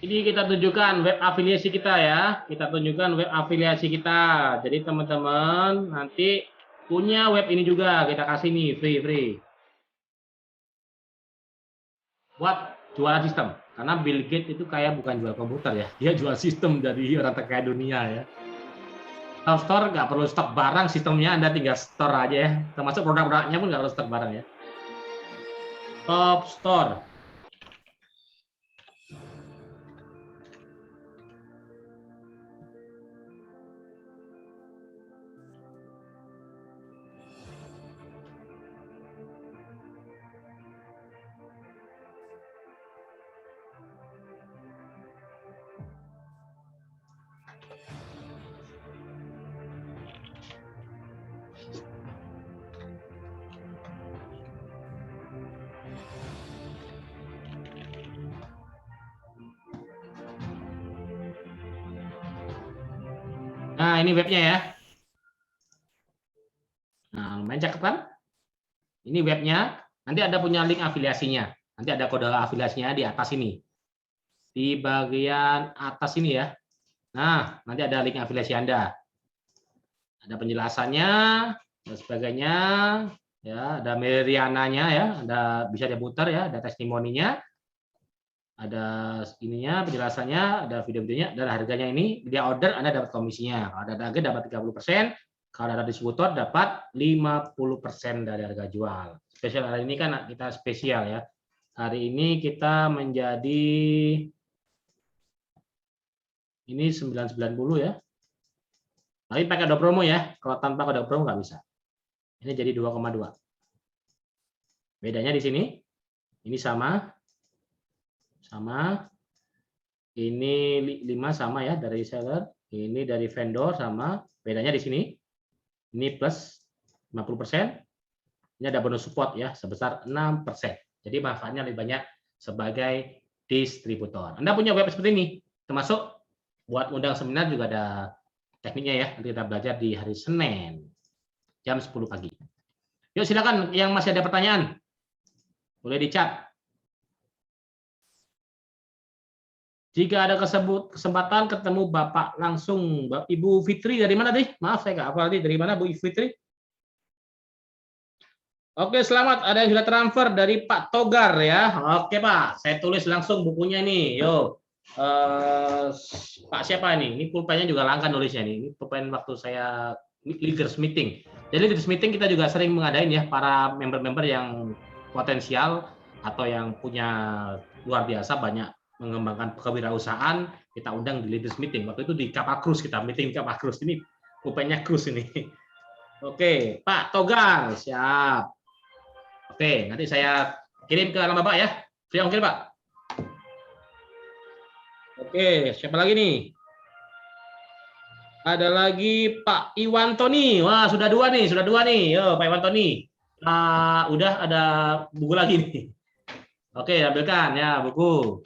Speaker 3: Ini kita tunjukkan web afiliasi kita ya. Kita tunjukkan web afiliasi kita. Jadi teman-teman nanti punya web ini juga kita kasih nih free. Buat jualan sistem. Karena Bill Gates itu kayak bukan jual komputer ya. Dia jual sistem dari orang terkaya dunia ya. Top Store nggak perlu stok barang, sistemnya Anda tinggal store aja ya. Termasuk produk-produknya pun nggak perlu stok barang ya. Top Store. Nah, ini webnya ya. Nah, lumayan cakep kan? Ini webnya. Nanti ada punya link afiliasinya. Nanti ada kode afiliasinya di atas ini. Di bagian atas ini ya. Nah, nanti ada link afiliasi Anda. Ada penjelasannya dan sebagainya. Ya, ada meriananya ya. Ada bisa diputar ya. Ada testimoninya. Ada ininya, penjelasannya, ada video-videonya, dan harganya ini dia order Anda dapat komisinya. Kalau ada harga dapat 30%, kalau ada distributor dapat 50% dari harga jual. Spesial hari ini kan kita spesial ya. Hari ini kita menjadi ini 990 ya. Tapi pakai kode promo ya. Kalau tanpa kode promo nggak bisa. Ini jadi 2,2. Bedanya di sini. Ini sama. Sama. Ini 5 sama ya dari seller. Ini dari vendor sama. Bedanya di sini. Ini plus 50%. Ini ada bonus support ya sebesar 6%. Jadi manfaatnya lebih banyak sebagai distributor. Anda punya web seperti ini. Termasuk buat undang seminar juga ada tekniknya ya. Nanti kita belajar di hari Senin. Jam 10 pagi. Yuk silakan yang masih ada pertanyaan. Boleh di-chat. Jika ada kesempatan ketemu Bapak langsung, Ibu Fitri dari mana deh? Maaf saya nggak hafal dari mana Bu Fitri? Oke, selamat. Ada yang sudah transfer dari Pak Togar ya. Oke Pak, saya tulis langsung bukunya nih. Yo, Pak siapa ini? Ini pulpennya juga langka nulisnya nih. Ini pulpen waktu saya leaders meeting. Jadi leaders meeting kita juga sering mengadain ya para member-member yang potensial atau yang punya luar biasa banyak mengembangkan kewirausahaan, kita undang di leaders meeting. Waktu itu di kapal cruise kita meeting di kapal cruise. Ini pulpennya cruise ini. Oke, Pak Togar, siap. Oke, nanti saya kirim ke alamat Bapak ya. Siap kirim Pak. Oke, siapa lagi nih? Ada lagi Pak Iwan Toni. Wah, sudah dua nih. Yo, Pak Iwan Toni. Udah ada buku lagi nih. Oke, ambilkan ya buku.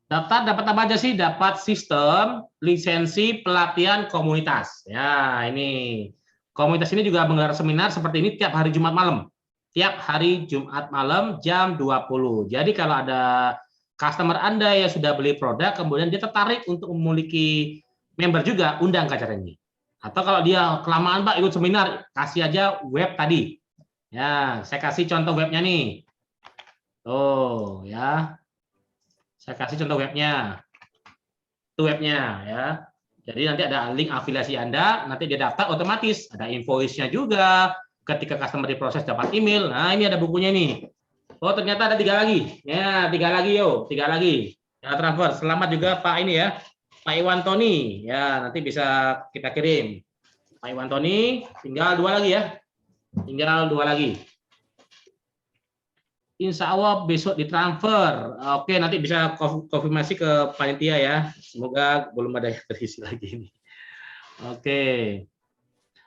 Speaker 3: Daftar dapat apa aja sih? Dapat sistem, lisensi, pelatihan, komunitas. Ya, ini. Komunitas ini juga menggelar seminar seperti ini tiap hari Jumat malam. Tiap hari Jumat malam jam 20. Jadi kalau ada customer Anda yang sudah beli produk, kemudian dia tertarik untuk memiliki member juga, undang ke acara ini. Atau kalau dia kelamaan Pak ikut seminar, kasih aja web tadi. Ya, saya kasih contoh webnya nih. Tuh, ya. Saya kasih contoh webnya. Itu webnya ya. Jadi nanti ada link afiliasi Anda, nanti dia daftar otomatis. Ada invoice-nya juga. Ketika customer diproses dapat email. Nah, ini ada bukunya nih. Oh, ternyata ada 3 lagi. Ya, 3 lagi yo, 3 lagi. Ya, transfer. Selamat juga Pak ini ya. Pak Iwan Toni. Ya, nanti bisa kita kirim. Pak Iwan Toni, tinggal 2 lagi ya. Tinggal 2 lagi. Insya Allah besok ditransfer. Oke, nanti bisa konfirmasi ke panitia ya. Semoga belum ada yang terisi lagi ini. Oke.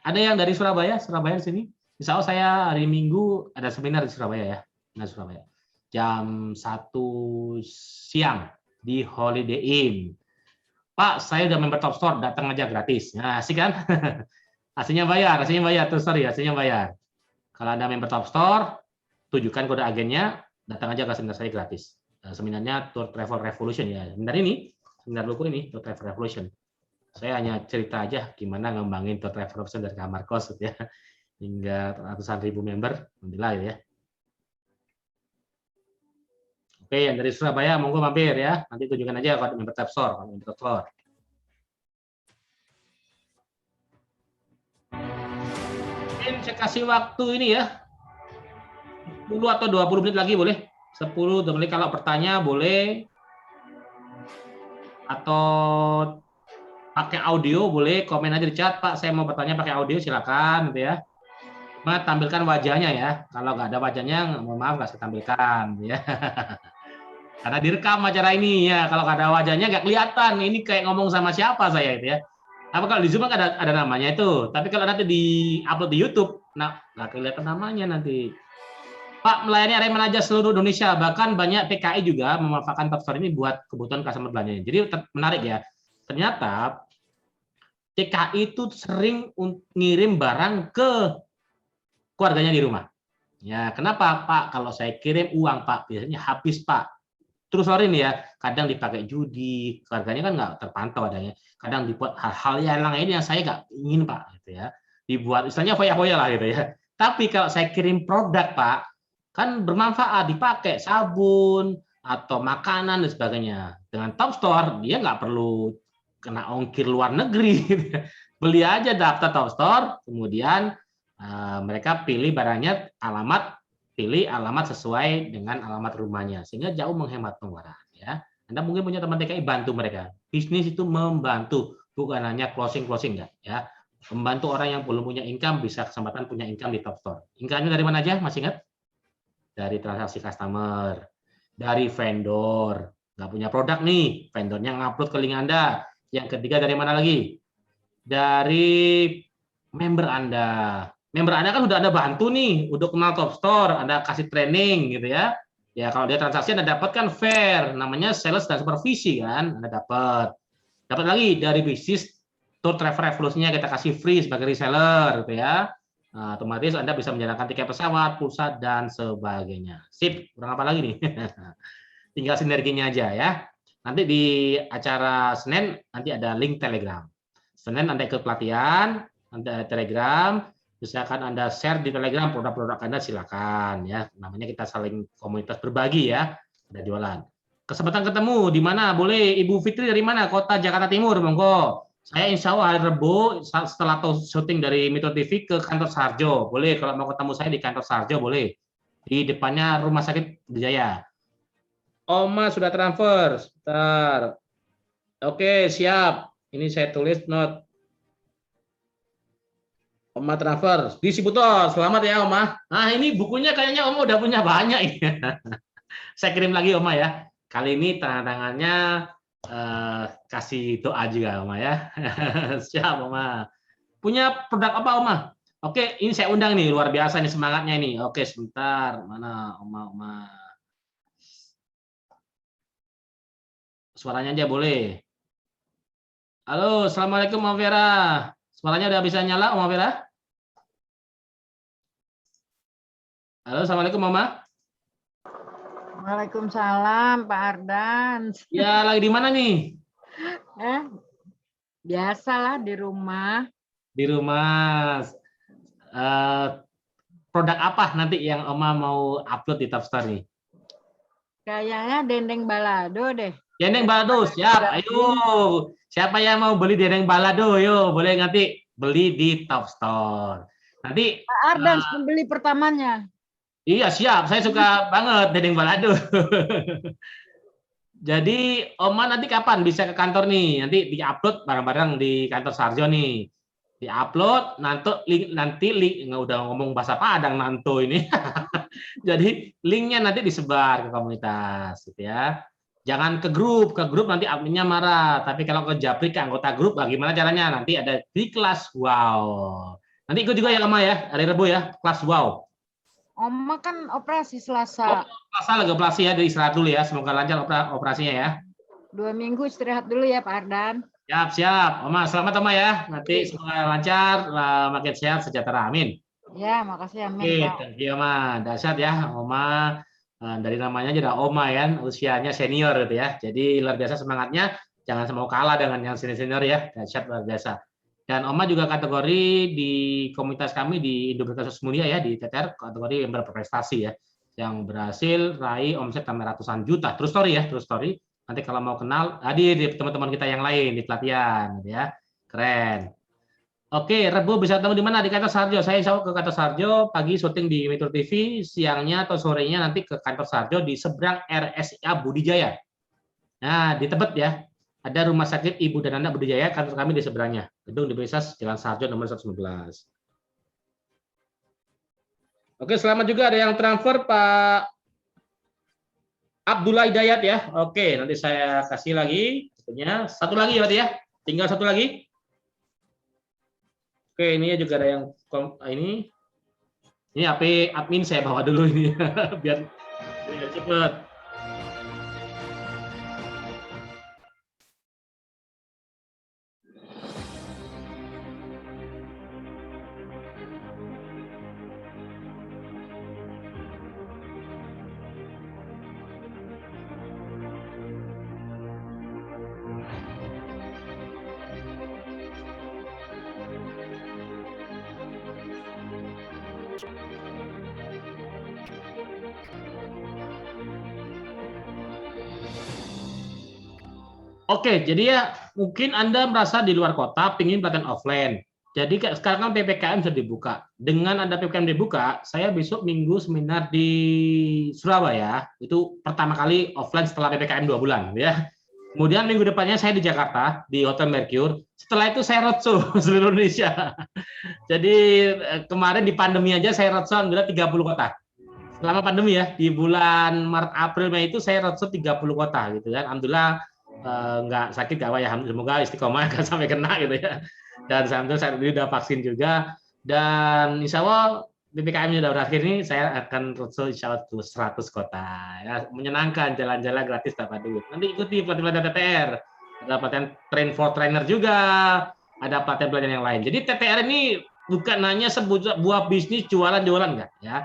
Speaker 3: Ada yang dari Surabaya? Surabaya di sini? Insya Allah saya hari Minggu ada seminar di Surabaya ya. Nah, Surabaya. Jam 1 siang di Holiday Inn. Pak, saya udah member Top Store, datang aja gratis. Nah, asik kan? Hasilnya bayar. Terus sorry, hasilnya bayar. Kalau Anda member Top Store, tujukan kode agennya, datang aja ke seminar saya gratis. Seminarnya Tour Travel Revolution ya. Seminar buku ini Tour Travel Revolution. Saya hanya cerita aja gimana ngembangin Tour Travel Revolution dari kamar kos ya. Hingga ratusan ribu member, alhamdulillah ya. Oke, yang dari Surabaya monggo mampir ya. Nanti tunjukkan aja kode member Top Store, member Top Store. Mungkin saya kasih waktu ini ya. 10 atau 20 menit lagi boleh. 10 menit kalau bertanya boleh. Atau pakai audio boleh, komen aja di chat, Pak, saya mau bertanya pakai audio silakan gitu ya. Cuma tampilkan wajahnya ya. Kalau nggak ada wajahnya, mohon maaf nggak saya tampilkan ya. Karena direkam acara ini ya. Kalau nggak ada wajahnya nggak kelihatan. Ini kayak ngomong sama siapa saya gitu ya. Apa kalau di Zoom kan ada namanya itu. Tapi kalau nanti di upload di YouTube, nah nggak kelihatan namanya nanti. Pak, melayani area manajer seluruh Indonesia, bahkan banyak PKI juga memanfaatkan Top Store ini buat kebutuhan customer belanjanya. Jadi menarik ya. Ternyata TKI itu sering ngirim barang ke keluarganya di rumah. Ya, kenapa Pak? Kalau saya kirim uang Pak, biasanya habis Pak. Terus sorry nih ya, kadang dipakai judi, keluarganya kan nggak terpantau adanya. Kadang dibuat hal-hal yang lain yang saya nggak ingin Pak, gitu ya. Dibuat istilahnya foya-foya lah gitu ya. Tapi kalau saya kirim produk Pak, kan bermanfaat, dipakai sabun atau makanan dan sebagainya. Dengan Top Store dia nggak perlu kena ongkir luar negeri. Beli aja daftar Top Store, kemudian mereka pilih barangnya alamat pilih alamat sesuai dengan alamat rumahnya, sehingga jauh menghemat pengeluaran. Ya, Anda mungkin punya teman TKI, bantu mereka. Bisnis itu membantu, bukan hanya closing enggak. Ya, membantu orang yang belum punya income bisa kesempatan punya income di Top Store. Income-nya dari mana aja? Masih ingat? Dari transaksi customer, dari vendor. Nggak punya produk nih, vendornya ngupload ke link Anda. Yang ketiga dari mana lagi? Dari member Anda. Member Anda kan udah Anda bantu nih, udah kenal Top Store, Anda kasih training gitu ya. Ya kalau dia transaksi Anda dapat kan fair, namanya sales dan supervisi kan, Anda dapat. Dapat lagi dari bisnis tour travel revolusinya kita kasih free sebagai reseller gitu ya. Nah, otomatis Anda bisa menjalankan tiket pesawat, pulsa dan sebagainya. Sip, kurang apa lagi nih? Tinggal sinerginya aja ya. Nanti di acara Senin nanti ada link Telegram. Senin Anda ikut pelatihan, Anda Telegram, misalkan Anda share di Telegram produk-produk Anda silakan ya. Namanya kita saling komunitas berbagi ya. Ada jualan. Kesempatan ketemu di mana? Boleh Ibu Fitri dari mana? Kota Jakarta Timur, monggo. Saya insya Allah hari Rabu setelah syuting dari Metro TV ke kantor Sarjo. Boleh kalau mau ketemu saya di kantor Sarjo boleh. Di depannya Rumah Sakit Jaya. Oma sudah transfer. Sebentar. Oke, siap. Ini saya tulis note. Oma transfer. Di Ciputo. Selamat ya, Oma. Nah, ini bukunya kayaknya Oma udah punya banyak. Saya kirim lagi, Oma ya. Kali ini tangannya kasih doa juga, Oma ya. Siap, Oma. Punya produk apa, Oma? Oke, ini saya undang nih, luar biasa nih semangatnya ini. Oke, sebentar. Mana, Oma? Suaranya aja boleh. Halo, Assalamualaikum Om Vera. Suaranya udah bisa nyala Om Vera? Halo, Assalamualaikum Mama.
Speaker 6: Waalaikumsalam Pak Ardan.
Speaker 3: Ya, lagi di mana nih?
Speaker 6: Biasalah di rumah.
Speaker 3: Di rumah. Produk apa nanti yang Oma mau upload di Top Store nih?
Speaker 6: Kayaknya dendeng balado deh.
Speaker 3: Dendeng balado, siap. Ayo, siapa yang mau beli dendeng balado? Yo, boleh nanti beli di Top Store. Nanti
Speaker 6: Pak Ardan pembeli pertamanya.
Speaker 3: iya siap, saya suka banget dendeng balado. Jadi Oma nanti kapan bisa ke kantor nih? Nanti di-upload bareng-bareng di kantor Sarjo nih. Di-upload, nanti link udah ngomong bahasa Padang nanto ini. Jadi linknya nanti disebar ke komunitas gitu ya. Jangan ke grup nanti adminnya marah. Tapi kalau ke Japri ke anggota grup, bagaimana caranya? Nanti ada di kelas wow. Nanti ikut juga ya Oma ya, hari Rabu ya, kelas wow.
Speaker 6: Oma kan operasi Selasa.
Speaker 3: Selasa lagi operasi ya, istirahat dulu ya. Semoga lancar operasinya ya.
Speaker 6: 2 minggu istirahat dulu ya Pak Ardan.
Speaker 3: Siap. Oma, selamat Oma ya. Nanti semoga lancar, makin sehat, sejahtera. Amin.
Speaker 6: Ya, makasih amin.
Speaker 3: Oke,
Speaker 6: Pak.
Speaker 3: thank you Oma. Dahsyat ya, Oma. Dari namanya aja udah Oma ya, usianya senior gitu ya. Jadi luar biasa semangatnya. Jangan mau kalah dengan yang senior ya. Dahsyat luar biasa. Dan Oma juga kategori di komunitas kami di Indo Berkasus Mulia ya, di TTR, kategori yang berprestasi ya, yang berhasil raih omset sampai ratusan juta. True story ya, true story. Nanti kalau mau kenal, hadir di teman-teman kita yang lain di pelatihan, gitu ya. Keren. Oke, Rabu bisa ketemu di mana? Di kantor Sarjo. Saya insya Allah ke kantor Sarjo, pagi syuting di Metro TV, siangnya atau sorenya nanti ke kantor Sarjo di seberang RSIA Budijaya. Nah, di Tebet ya. Ada Rumah Sakit Ibu dan Anak Budijaya, kantor kami di seberangnya. Gedung di Universitas Jalan Sarjo nomor 119. Oke, selamat juga ada yang transfer Pak Abdullah Hidayat ya. Oke, nanti saya kasih lagi. Satu lagi ya, ya. Tinggal satu lagi. Oke, ini juga ada yang ini HP admin saya bawa dulu ini biar cepet. Oke, jadi ya mungkin Anda merasa di luar kota, pingin pelatihan offline. Jadi sekarang kan PPKM sudah dibuka. Dengan ada PPKM dibuka, saya besok minggu seminar di Surabaya. Itu pertama kali offline setelah PPKM 2 bulan, ya. Kemudian minggu depannya saya di Jakarta di Hotel Mercure. Setelah itu saya roadshow seluruh Indonesia. Jadi kemarin di pandemi aja saya roadshow alhamdulillah 30 kota. Selama pandemi ya, di bulan Maret, April, Mei itu saya roadshow 30 kota gitu kan. Alhamdulillah nggak sakit, nggak apa ya. Semoga istiqomah nggak sampai kena gitu ya. Dan alhamdulillah saya sudah vaksin juga. Dan insya Allah PPKM sudah berakhir nih, saya akan roadshow insya Allah 100 kota. Ya, menyenangkan, jalan-jalan gratis tanpa duit. Nanti ikuti pelatihan TTR. Ada pelatihan train for trainer juga. Ada pelatihan-pelatihan yang lain. Jadi TTR ini bukan hanya sebuah bisnis jualan-jualan enggak ya.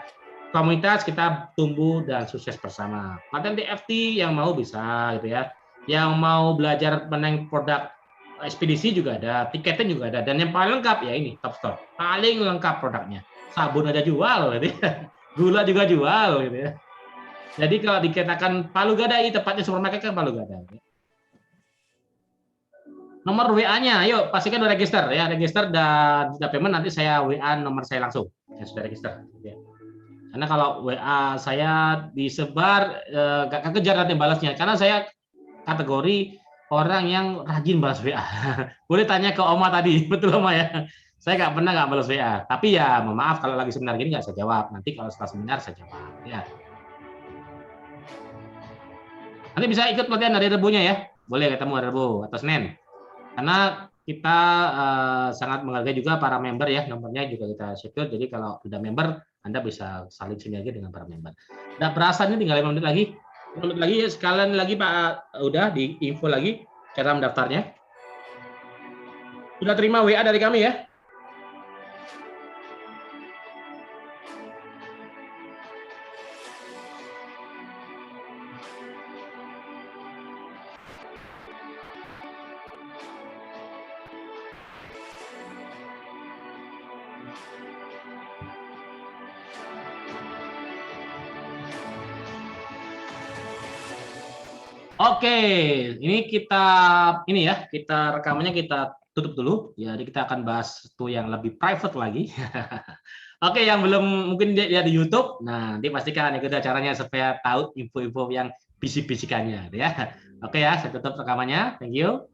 Speaker 3: Komunitas kita tumbuh dan sukses bersama. Pelatihan TFT yang mau bisa gitu ya. Yang mau belajar meneng produk ekspedisi juga ada, tiketing juga ada, dan yang paling lengkap ya ini Top Store, paling lengkap produknya. Sabun aja jual, gitu ya. Gula juga jual, gitu ya. Jadi kalau dikatakan Palu Gadai, tepatnya supermarket kan Palu Gadai. Nomor WA-nya, ayo pastikan udah register ya, register dan sudah payment, nanti saya WA nomor saya langsung yang sudah register. Ya. Karena kalau WA saya disebar, gak kejar nanti balasnya, karena saya kategori orang yang rajin balas WA. Boleh tanya ke Oma tadi, betul Oma ya? Saya nggak pernah nggak balas WA. Tapi ya, mohon maaf kalau lagi seminar gini nggak saya jawab. Nanti kalau setelah seminar saya jawab. Ya. Nanti bisa ikut pelatihan hari Rebunya ya. Boleh ketemu hari Rebu atau Senin. Karena kita sangat menghargai juga para member ya. Nomornya juga kita secure. Jadi kalau sudah member, Anda bisa saling sinergi dengan para member. Udah berasa ini tinggal 5 menit lagi. Lagi sekalian lagi Pak, udah di info lagi cara mendaftarnya. Sudah terima WA dari kami ya. Oke, ini kita rekamannya kita tutup dulu. Jadi kita akan bahas itu yang lebih private lagi. Oke, yang belum mungkin lihat di YouTube, nah nanti pastikan ikut acaranya supaya tahu info-info yang bisik-bisikannya, ya. Oke ya, saya tutup rekamannya. Thank you.